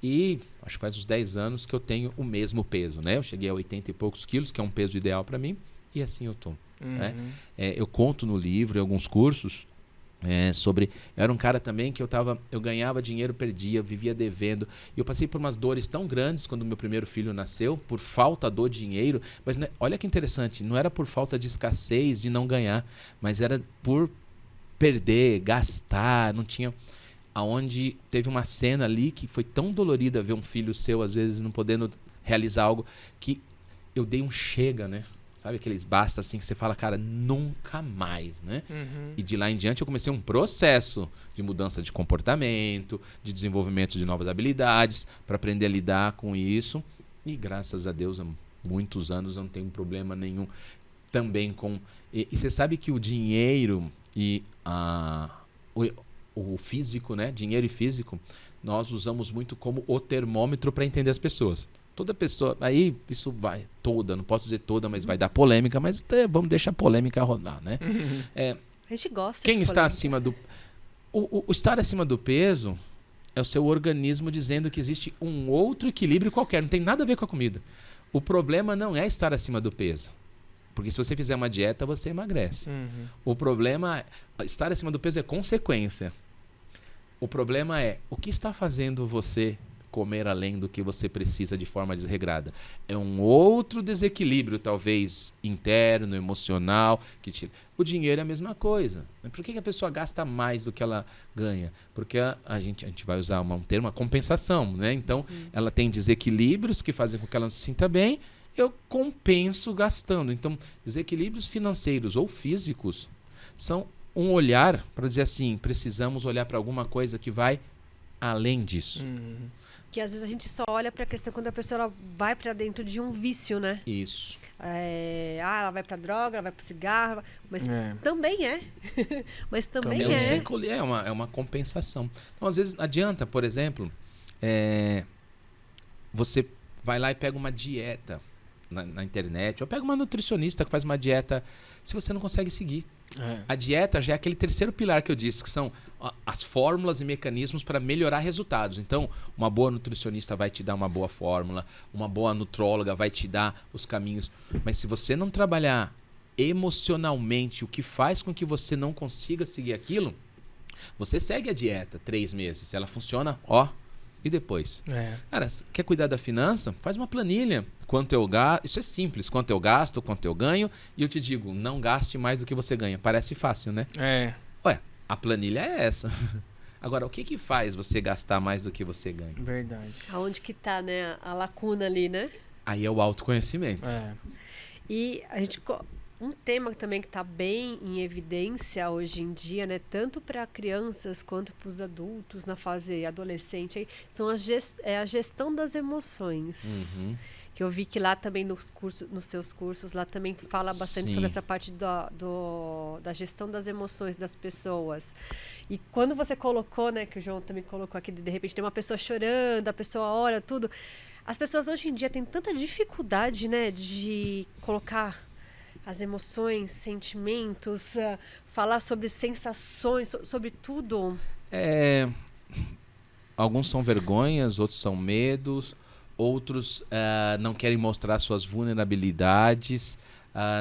E acho que faz uns 10 anos que eu tenho o mesmo peso, né? Eu cheguei a 80 e poucos quilos, que é um peso ideal para mim. E assim eu tô. Né? Eu conto no livro, em alguns cursos, sobre... Eu era um cara também que eu ganhava dinheiro, perdia, vivia devendo. E eu passei por umas dores tão grandes quando meu primeiro filho nasceu, por falta do dinheiro. Mas olha que interessante, não era por falta de escassez, de não ganhar, mas era por perder, gastar, não tinha... Aonde teve uma cena ali que foi tão dolorida ver um filho seu, às vezes, não podendo realizar algo, que eu dei um chega, né? Sabe aqueles basta assim que você fala, cara, nunca mais, né? Uhum. E de lá em diante eu comecei um processo de mudança de comportamento, de desenvolvimento de novas habilidades, para aprender a lidar com isso. E graças a Deus, há muitos anos eu não tenho problema nenhum também com... E você sabe que o dinheiro e o físico, né? Dinheiro e físico, nós usamos muito como o termômetro para entender as pessoas. Toda pessoa, aí isso vai, não posso dizer toda, mas vai dar polêmica, mas vamos deixar a polêmica rodar, né? A gente gosta Quem de está polêmica. acima do... O estar acima do peso é o seu organismo dizendo que existe um outro equilíbrio qualquer, não tem nada a ver com a comida. O problema não é estar acima do peso, porque se você fizer uma dieta, você emagrece. Uhum. O problema, estar acima do peso é consequência. O problema é, o que está fazendo você comer além do que você precisa de forma desregrada? É um outro desequilíbrio, talvez interno, emocional, que tira. O dinheiro é a mesma coisa. Por que a pessoa gasta mais do que ela ganha? Porque a gente vai usar um termo, a compensação, né? Então, ela tem desequilíbrios que fazem com que ela não se sinta bem. Eu compenso gastando. Então, desequilíbrios financeiros ou físicos são um olhar para dizer assim, precisamos olhar para alguma coisa que vai além disso. Uhum. Que às vezes a gente só olha pra questão quando a pessoa ela vai pra dentro de um vício, né? Isso. Ela vai pra droga, ela vai pro cigarro, mas É. também é. Mas também Também é. É uma compensação. Então, às vezes, adianta, por exemplo, você vai lá e pega uma dieta na internet, ou pega uma nutricionista que faz uma dieta, se você não consegue seguir. A dieta já é aquele terceiro pilar que eu disse, que são as fórmulas e mecanismos para melhorar resultados. Então, uma boa nutricionista vai te dar uma boa fórmula, uma boa nutróloga vai te dar os caminhos. Mas se você não trabalhar emocionalmente o que faz com que você não consiga seguir aquilo, você segue a dieta 3 meses. Ela funciona, e depois? Cara, quer cuidar da finança? Faz uma planilha. Quanto eu gasto? Isso é simples. Quanto eu gasto, quanto eu ganho. E eu te digo, não gaste mais do que você ganha. Parece fácil, né? Ué, a planilha é essa. Agora, o que faz você gastar mais do que você ganha? Verdade. Aonde que tá, né? A lacuna ali, né? Aí é o autoconhecimento. E a gente... Um tema também que está bem em evidência hoje em dia, né, tanto para crianças quanto para os adultos na fase adolescente, aí, são a gestão das emoções. Uhum. Que eu vi que lá também nos seus cursos, lá também fala bastante Sim. sobre essa parte da gestão das emoções das pessoas. E quando você colocou, né, que o João também colocou aqui, de repente tem uma pessoa chorando, a pessoa ora, tudo... As pessoas hoje em dia têm tanta dificuldade, né, de colocar as emoções, sentimentos, falar sobre sensações, sobre tudo. Alguns são vergonhas, outros são medos, outros não querem mostrar suas vulnerabilidades,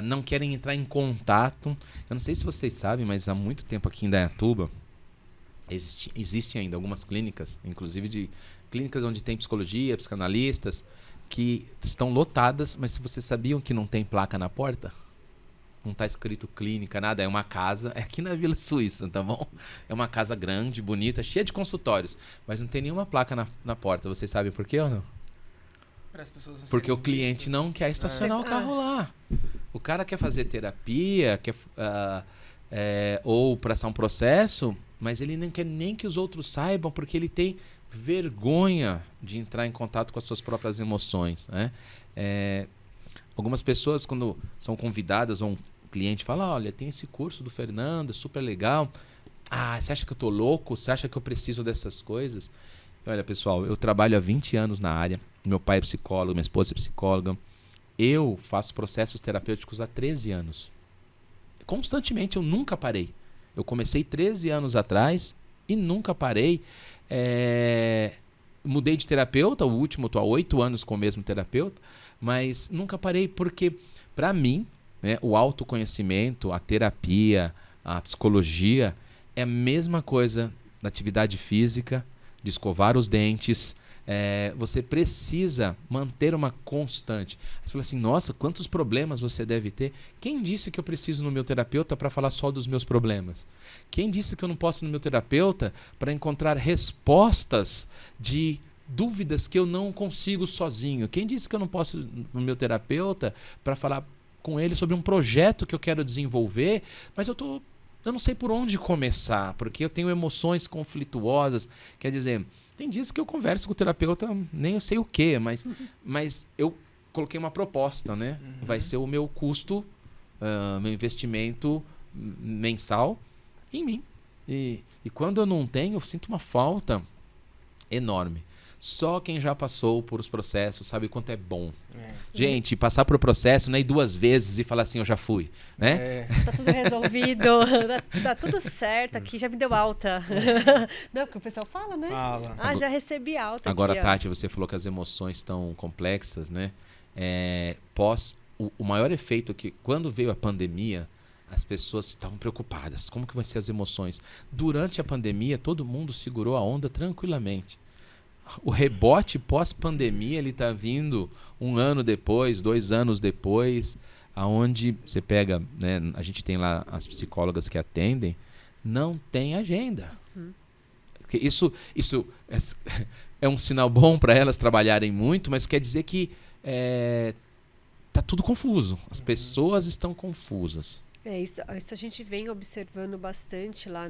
não querem entrar em contato. Eu não sei se vocês sabem, mas há muito tempo aqui em Indaiatuba existem ainda algumas clínicas, inclusive clínicas onde tem psicologia, psicanalistas, que estão lotadas, mas se vocês sabiam que não tem placa na porta? Não está escrito clínica, nada, é uma casa, é aqui na Vila Suíça, tá bom? É uma casa grande, bonita, cheia de consultórios, mas não tem nenhuma placa na porta. Vocês sabem por quê ou não? Para as pessoas não Porque serem o cliente vistas. não quer estacionar o carro lá. O cara quer fazer terapia, ou passar um processo, mas ele não quer nem que os outros saibam, porque ele tem vergonha de entrar em contato com as suas próprias emoções, né? Algumas pessoas, quando são convidadas ou um cliente fala, olha, tem esse curso do Fernando, é super legal. Ah, você acha que eu tô louco? Você acha que eu preciso dessas coisas? Olha, pessoal, eu trabalho há 20 anos na área. Meu pai é psicólogo, minha esposa é psicóloga. Eu faço processos terapêuticos há 13 anos. Constantemente, eu nunca parei. Eu comecei 13 anos atrás e nunca parei. Mudei de terapeuta, o último, estou há 8 anos com o mesmo terapeuta, mas nunca parei porque, para mim, né, o autoconhecimento, a terapia, a psicologia é a mesma coisa da atividade física, de escovar os dentes. Você precisa manter uma constante. Você fala assim, nossa, quantos problemas você deve ter. Quem disse que eu preciso no meu terapeuta para falar só dos meus problemas? Quem disse que eu não posso ir no meu terapeuta para encontrar respostas de dúvidas que eu não consigo sozinho? Quem disse que eu não posso ir no meu terapeuta para falar com ele sobre um projeto que eu quero desenvolver, mas eu não sei por onde começar, porque eu tenho emoções conflituosas. Quer dizer, tem dias que eu converso com o terapeuta, nem eu sei o quê, mas eu coloquei uma proposta, né? Uhum. Vai ser o meu custo, meu investimento mensal em mim. E quando eu não tenho, eu sinto uma falta enorme. Só quem já passou por os processos sabe o quanto é bom. Gente, passar por processo, não é ir 2 vezes e falar assim, eu já fui, né? Tá tudo resolvido, tá tudo certo aqui, já me deu alta. Não, porque o pessoal fala, né? Fala. Já recebi alta Agora, aqui, Tati, você falou que as emoções estão complexas, né? O maior efeito que, quando veio a pandemia, as pessoas estavam preocupadas. Como que vai ser as emoções? Durante a pandemia, todo mundo segurou a onda tranquilamente. O rebote pós-pandemia, ele está vindo 1 ano depois, 2 anos depois, aonde você pega, né, a gente tem lá as psicólogas que atendem, não tem agenda. Isso é um sinal bom para elas trabalharem muito, mas quer dizer que tá tudo confuso. As pessoas estão confusas. Isso a gente vem observando bastante lá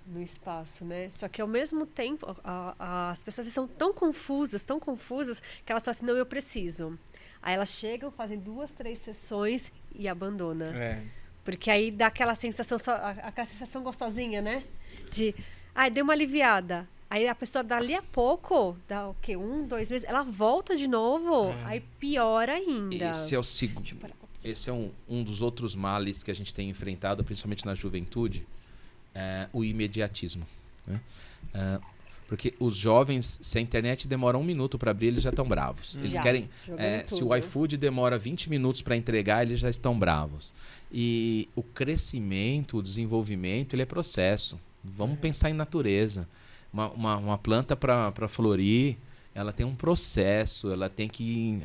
no espaço, né? Só que ao mesmo tempo, as pessoas são tão confusas, que elas falam assim, não, eu preciso. Aí elas chegam, fazem 2, 3 sessões e abandonam. Porque aí dá aquela sensação, aquela sensação gostosinha, né? De, deu uma aliviada. Aí a pessoa dali a pouco, dá o quê? 1, 2 meses, ela volta de novo, aí piora ainda. Esse é o segundo. Esse é um dos outros males que a gente tem enfrentado, principalmente na juventude, o imediatismo. Né? Porque os jovens, se a internet demora 1 minuto para abrir, eles já estão bravos. Eles querem. Se o iFood demora 20 minutos para entregar, eles já estão bravos. E o crescimento, o desenvolvimento, ele é processo. Vamos pensar em natureza. Uma planta para florir, ela tem um processo,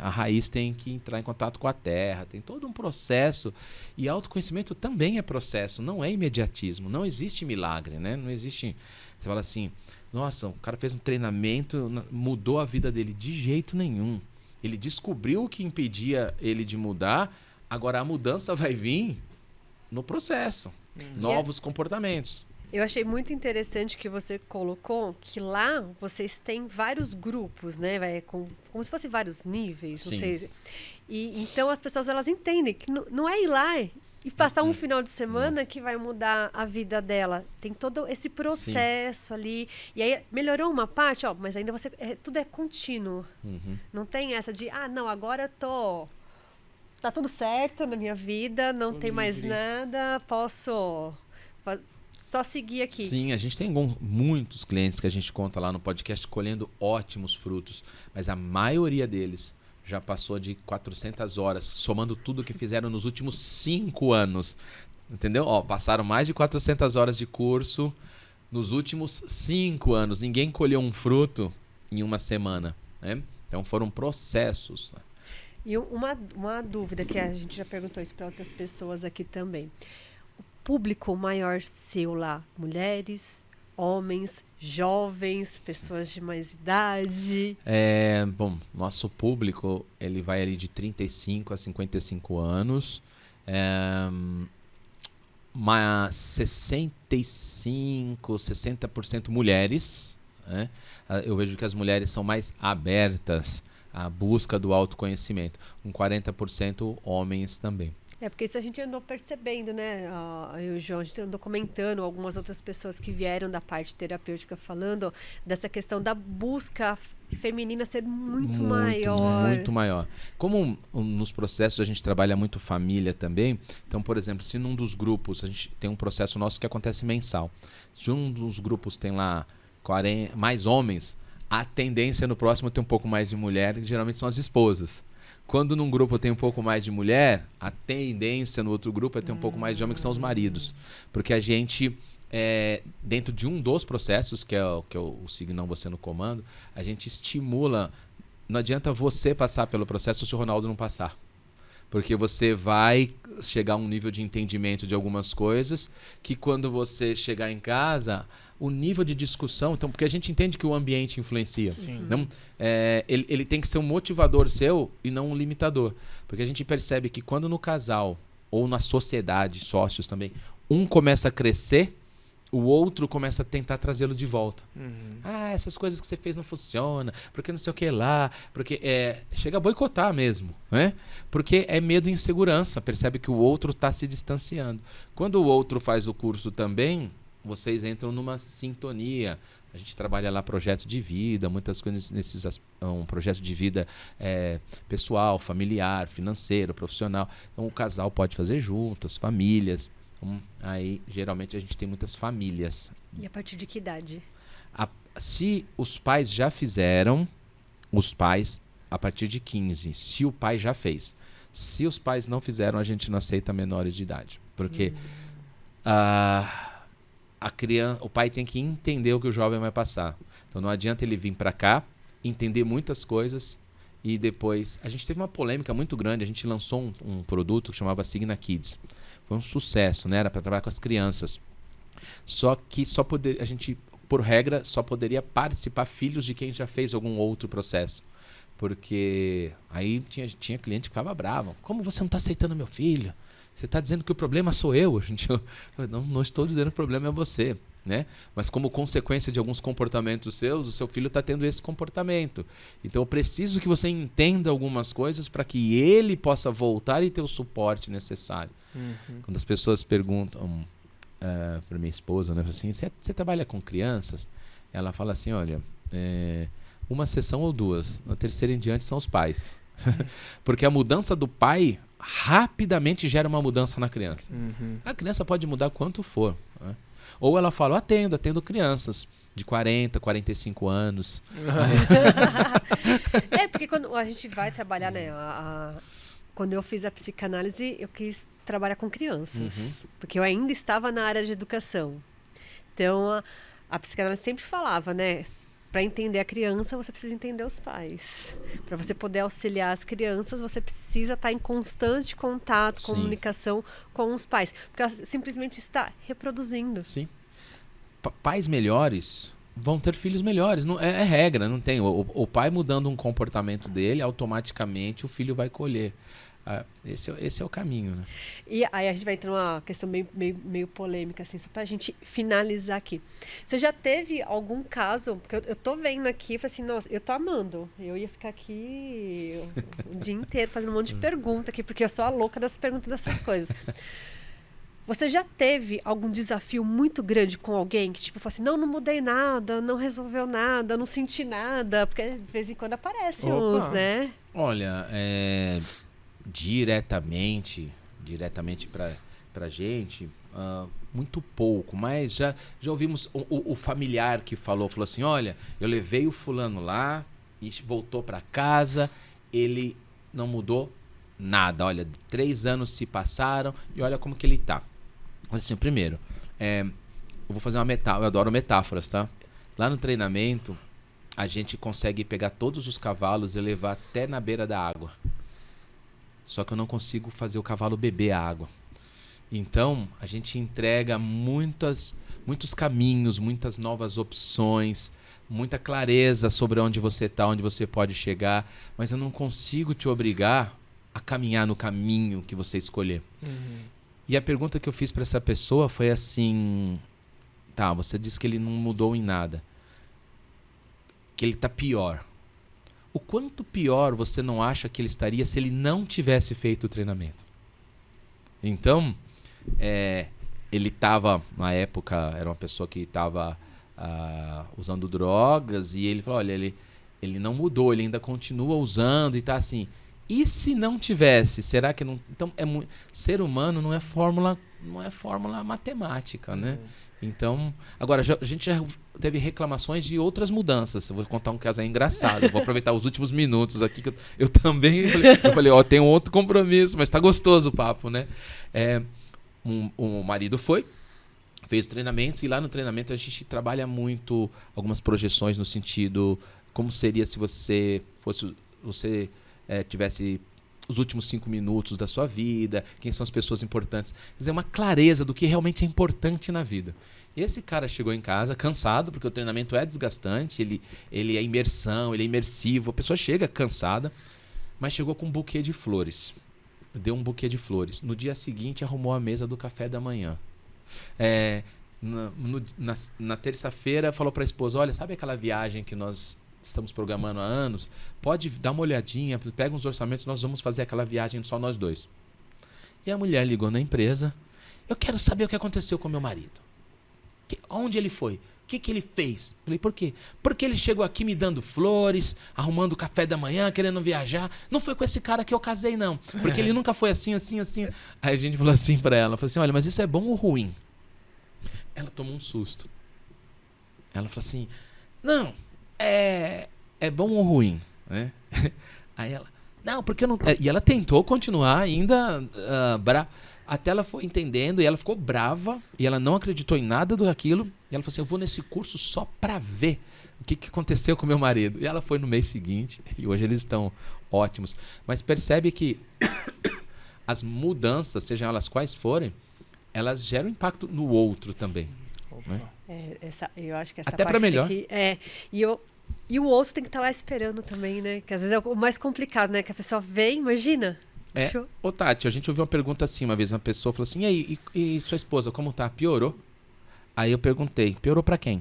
a raiz tem que entrar em contato com a terra, tem todo um processo. E autoconhecimento também é processo, não é imediatismo, não existe milagre, né? Não existe, você fala assim, nossa, o cara fez um treinamento, mudou a vida dele, de jeito nenhum. Ele descobriu o que impedia ele de mudar, agora a mudança vai vir no processo, novos comportamentos. Eu achei muito interessante que você colocou que lá vocês têm vários grupos, né? Como se fossem vários níveis, não sei. E então as pessoas elas entendem que não é ir lá e passar um final de semana que vai mudar a vida dela. Tem todo esse processo ali. E aí melhorou uma parte, ó, mas ainda tudo é contínuo. Não tem essa de, não, agora tá tudo certo na minha vida, não tem mais nada, posso só seguir aqui. Sim, a gente tem muitos clientes que a gente conta lá no podcast colhendo ótimos frutos, mas a maioria deles já passou de 400 horas, somando tudo que fizeram nos últimos 5 anos. Entendeu? Passaram mais de 400 horas de curso nos últimos 5 anos. Ninguém colheu um fruto em uma semana, né? Então foram processos. E uma dúvida que a gente já perguntou isso para outras pessoas aqui também. O público maior seu lá, mulheres, homens, jovens, pessoas de mais idade? Bom, nosso público ele vai ali de 35 a 55 anos. 60% mulheres, né? Eu vejo que as mulheres são mais abertas à busca do autoconhecimento. 40% homens também. Porque isso a gente andou percebendo, né? Eu e o João, a gente andou comentando, algumas outras pessoas que vieram da parte terapêutica falando dessa questão da busca feminina ser muito maior. Muito maior. Como nos processos a gente trabalha muito família também, então, por exemplo, se num dos grupos, a gente tem um processo nosso que acontece mensal. Se um dos grupos tem lá mais homens, a tendência no próximo é ter um pouco mais de mulher, que geralmente são as esposas. Quando num grupo tem um pouco mais de mulher, a tendência no outro grupo é ter um pouco mais de homem, que são os maridos. Porque a gente, dentro de um dos processos, que é o Signão Você no Comando, a gente estimula. Não adianta você passar pelo processo se o Ronaldo não passar. Porque você vai chegar a um nível de entendimento de algumas coisas que quando você chegar em casa, o nível de discussão... Então, porque a gente entende que o ambiente influencia. Então, ele tem que ser um motivador seu e não um limitador. Porque a gente percebe que quando no casal ou na sociedade, sócios também, um começa a crescer, o outro começa a tentar trazê-lo de volta. Essas coisas que você fez não funcionam, porque não sei o que lá, porque chega a boicotar mesmo, né? Porque é medo e insegurança, percebe que o outro está se distanciando. Quando o outro faz o curso também, vocês entram numa sintonia. A gente trabalha lá projeto de vida, muitas coisas um projeto de vida pessoal, familiar, financeiro, profissional. Então o casal pode fazer junto, as famílias. Aí, geralmente, a gente tem muitas famílias. E a partir de que idade? Se os pais já fizeram, os pais, a partir de 15. Se o pai já fez. Se os pais não fizeram, a gente não aceita menores de idade. Porque a criança, o pai tem que entender o que o jovem vai passar. Então, não adianta ele vir para cá, entender muitas coisas e depois... A gente teve uma polêmica muito grande. A gente lançou um produto que chamava Signa Kids. Foi um sucesso, né? Era para trabalhar com as crianças. Só que a gente, por regra, só poderia participar filhos de quem já fez algum outro processo. Porque aí tinha cliente que ficava bravo. Como você não está aceitando meu filho? Você está dizendo que o problema sou eu. Não estou dizendo que o problema é você. Né? Mas como consequência de alguns comportamentos seus, o seu filho está tendo esse comportamento. Então eu preciso que você entenda algumas coisas para que ele possa voltar e ter o suporte necessário. Quando as pessoas perguntam para minha esposa, né, assim, você trabalha com crianças? Ela fala assim, olha, uma sessão ou duas, na terceira em diante são os pais. Porque a mudança do pai rapidamente gera uma mudança na criança. A criança pode mudar quanto for, né? Ou ela fala, atendo crianças de 40, 45 anos. Porque quando a gente vai trabalhar, né? Quando eu fiz a psicanálise, eu quis trabalhar com crianças. Porque eu ainda estava na área de educação. Então, a psicanálise sempre falava, né? Para entender a criança, você precisa entender os pais. Para você poder auxiliar as crianças, você precisa estar em constante contato, comunicação com os pais. Porque ela simplesmente está reproduzindo. Sim. Pais melhores vão ter filhos melhores. Não, é regra, não tem. O pai mudando um comportamento dele, automaticamente o filho vai colher. Esse é o caminho, né? E aí a gente vai entrar numa questão meio polêmica, assim, só pra gente finalizar aqui. Você já teve algum caso, porque eu tô vendo aqui, eu falei assim, nossa, eu tô amando. Eu ia ficar aqui o dia inteiro fazendo um monte de pergunta aqui, porque eu sou a louca das perguntas dessas coisas. Você já teve algum desafio muito grande com alguém que, tipo, falou assim, não mudei nada, não resolveu nada, não senti nada? Porque de vez em quando aparecem uns, né? Olha, diretamente pra gente, muito pouco, mas já ouvimos o familiar que falou assim, olha, eu levei o fulano lá e voltou pra casa, ele não mudou nada, olha, 3 anos se passaram e olha como que ele tá. Assim, primeiro, eu vou fazer uma metáfora, eu adoro metáforas, tá? Lá no treinamento, a gente consegue pegar todos os cavalos e levar até na beira da água. Só que eu não consigo fazer o cavalo beber a água. Então, a gente entrega muitos caminhos, muitas novas opções, muita clareza sobre onde você está, onde você pode chegar, mas eu não consigo te obrigar a caminhar no caminho que você escolher. E a pergunta que eu fiz para essa pessoa foi assim, tá, você disse que ele não mudou em nada, que ele está pior. O quanto pior você não acha que ele estaria se ele não tivesse feito o treinamento? Então, ele estava, na época, era uma pessoa que estava usando drogas e ele falou, olha, ele não mudou, ele ainda continua usando e está assim. E se não tivesse, será que não... Então, ser humano não é fórmula matemática, né? Então, agora, a gente já teve reclamações de outras mudanças. Eu vou contar um caso aí engraçado. Eu vou aproveitar os últimos minutos aqui, que eu também... Eu falei, tem um outro compromisso, mas tá gostoso o papo, né? O marido fez o treinamento, e lá no treinamento a gente trabalha muito algumas projeções no sentido, como seria se você tivesse os últimos 5 minutos da sua vida, quem são as pessoas importantes. Quer dizer, uma clareza do que realmente é importante na vida. E esse cara chegou em casa cansado, porque o treinamento é desgastante, ele é imersão, ele é imersivo, a pessoa chega cansada, mas chegou com um buquê de flores. Deu um buquê de flores. No dia seguinte, arrumou a mesa do café da manhã. Na terça-feira, falou para a esposa, olha, sabe aquela viagem que nós estamos programando há anos? Pode dar uma olhadinha, pega uns orçamentos, nós vamos fazer aquela viagem só nós dois. E a mulher ligou na empresa, eu quero saber o que aconteceu com meu marido. Onde ele foi? O que ele fez? Falei, por quê? Porque ele chegou aqui me dando flores, arrumando café da manhã, querendo viajar. Não foi com esse cara que eu casei, não. Porque ele nunca foi assim, assim, assim. Aí a gente falou assim pra ela, falou assim, olha, mas isso é bom ou ruim? Ela tomou um susto. Ela falou assim, não, é bom ou ruim? Né? Aí ela, não, porque eu não... E ela tentou continuar ainda até ela foi entendendo, e ela ficou brava, e ela não acreditou em nada daquilo, e ela falou assim, eu vou nesse curso só pra ver o que aconteceu com meu marido. E ela foi no mês seguinte, e hoje eles estão ótimos. Mas percebe que as mudanças, sejam elas quais forem, elas geram impacto no outro também. Né? Eu acho que essa até parte pra melhor. E o outro tem que estar lá esperando também, né? Que às vezes é o mais complicado, né? Que a pessoa vem, imagina. Ô Tati, a gente ouviu uma pergunta assim uma vez, uma pessoa falou assim, e sua esposa, como tá? Piorou? Aí eu perguntei, piorou pra quem?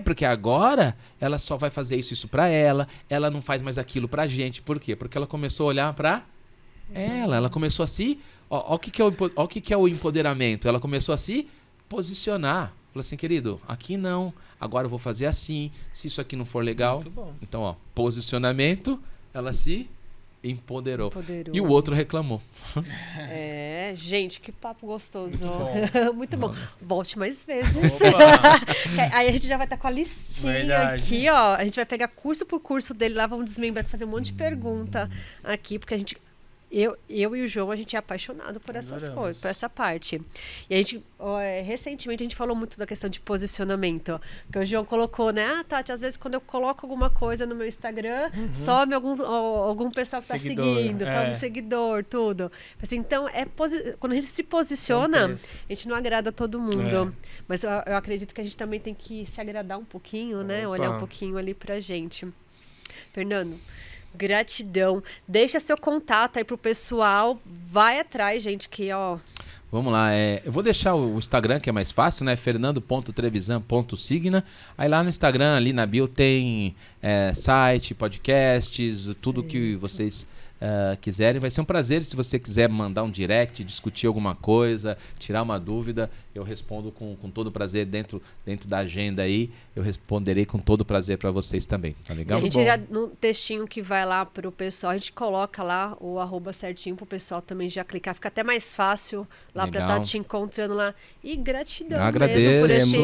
Porque agora ela só vai fazer isso pra ela não faz mais aquilo pra gente. Por quê? Porque ela começou a olhar pra ela começou a se... Ó, o que é o empoderamento? Ela começou a se posicionar. Falou assim, querido, aqui não, agora eu vou fazer assim, se isso aqui não for legal. Muito bom. Então, posicionamento, ela se empoderou. E o outro reclamou. Gente, que papo gostoso. Muito bom. Volte mais vezes. Aí a gente já vai estar com a listinha aqui, ó. A gente vai pegar curso por curso dele lá, vamos desmembrar, fazer um monte de pergunta aqui, porque a gente... Eu e o João, a gente é apaixonado por essas coisas, por essa parte. E a gente, recentemente, a gente falou muito da questão de posicionamento. Porque o João colocou, né? Tati, às vezes quando eu coloco alguma coisa no meu Instagram, some algum pessoal que tá seguindo, some um seguidor, tudo. Assim, então, quando a gente se posiciona, a gente não agrada todo mundo. Mas eu acredito que a gente também tem que se agradar um pouquinho, né? Olhar um pouquinho ali pra gente. Fernando, gratidão. Deixa seu contato aí pro pessoal. Vai atrás, gente, que ó... Vamos lá. Eu vou deixar o Instagram, que é mais fácil, né? fernando.trevisan.signa. Aí lá no Instagram, ali na bio, tem site, podcasts, tudo que vocês quiserem. Vai ser um prazer se você quiser mandar um direct, discutir alguma coisa, tirar uma dúvida. Eu respondo com todo prazer dentro da agenda aí. Eu responderei com todo prazer para vocês também. Tá legal? A gente já, no textinho que vai lá pro pessoal, a gente coloca lá o @ certinho pro pessoal também já clicar. Fica até mais fácil lá para estar te encontrando lá. E gratidão mesmo por esse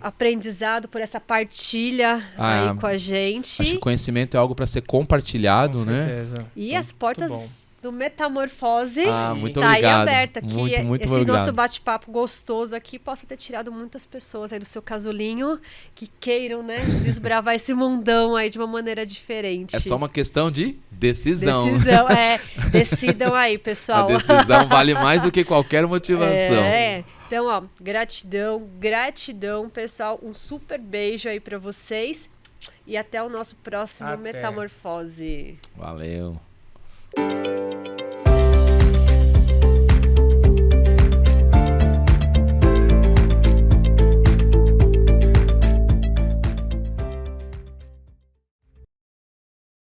aprendizado, por essa partilha aí com a gente. Acho que conhecimento é algo para ser compartilhado, né? Certeza. E as portas do Metamorfose muito tá obrigado. aí aberta. Que muito esse obrigado. nosso bate-papo gostoso aqui possa ter tirado muitas pessoas aí do seu casulinho que queiram, né, desbravar esse mundão aí de uma maneira diferente. É só uma questão de decisão. Decidam aí, pessoal. A decisão vale mais do que qualquer motivação. Então, ó, gratidão, pessoal. Um super beijo aí pra vocês. E até o nosso próximo Metamorfose. Valeu.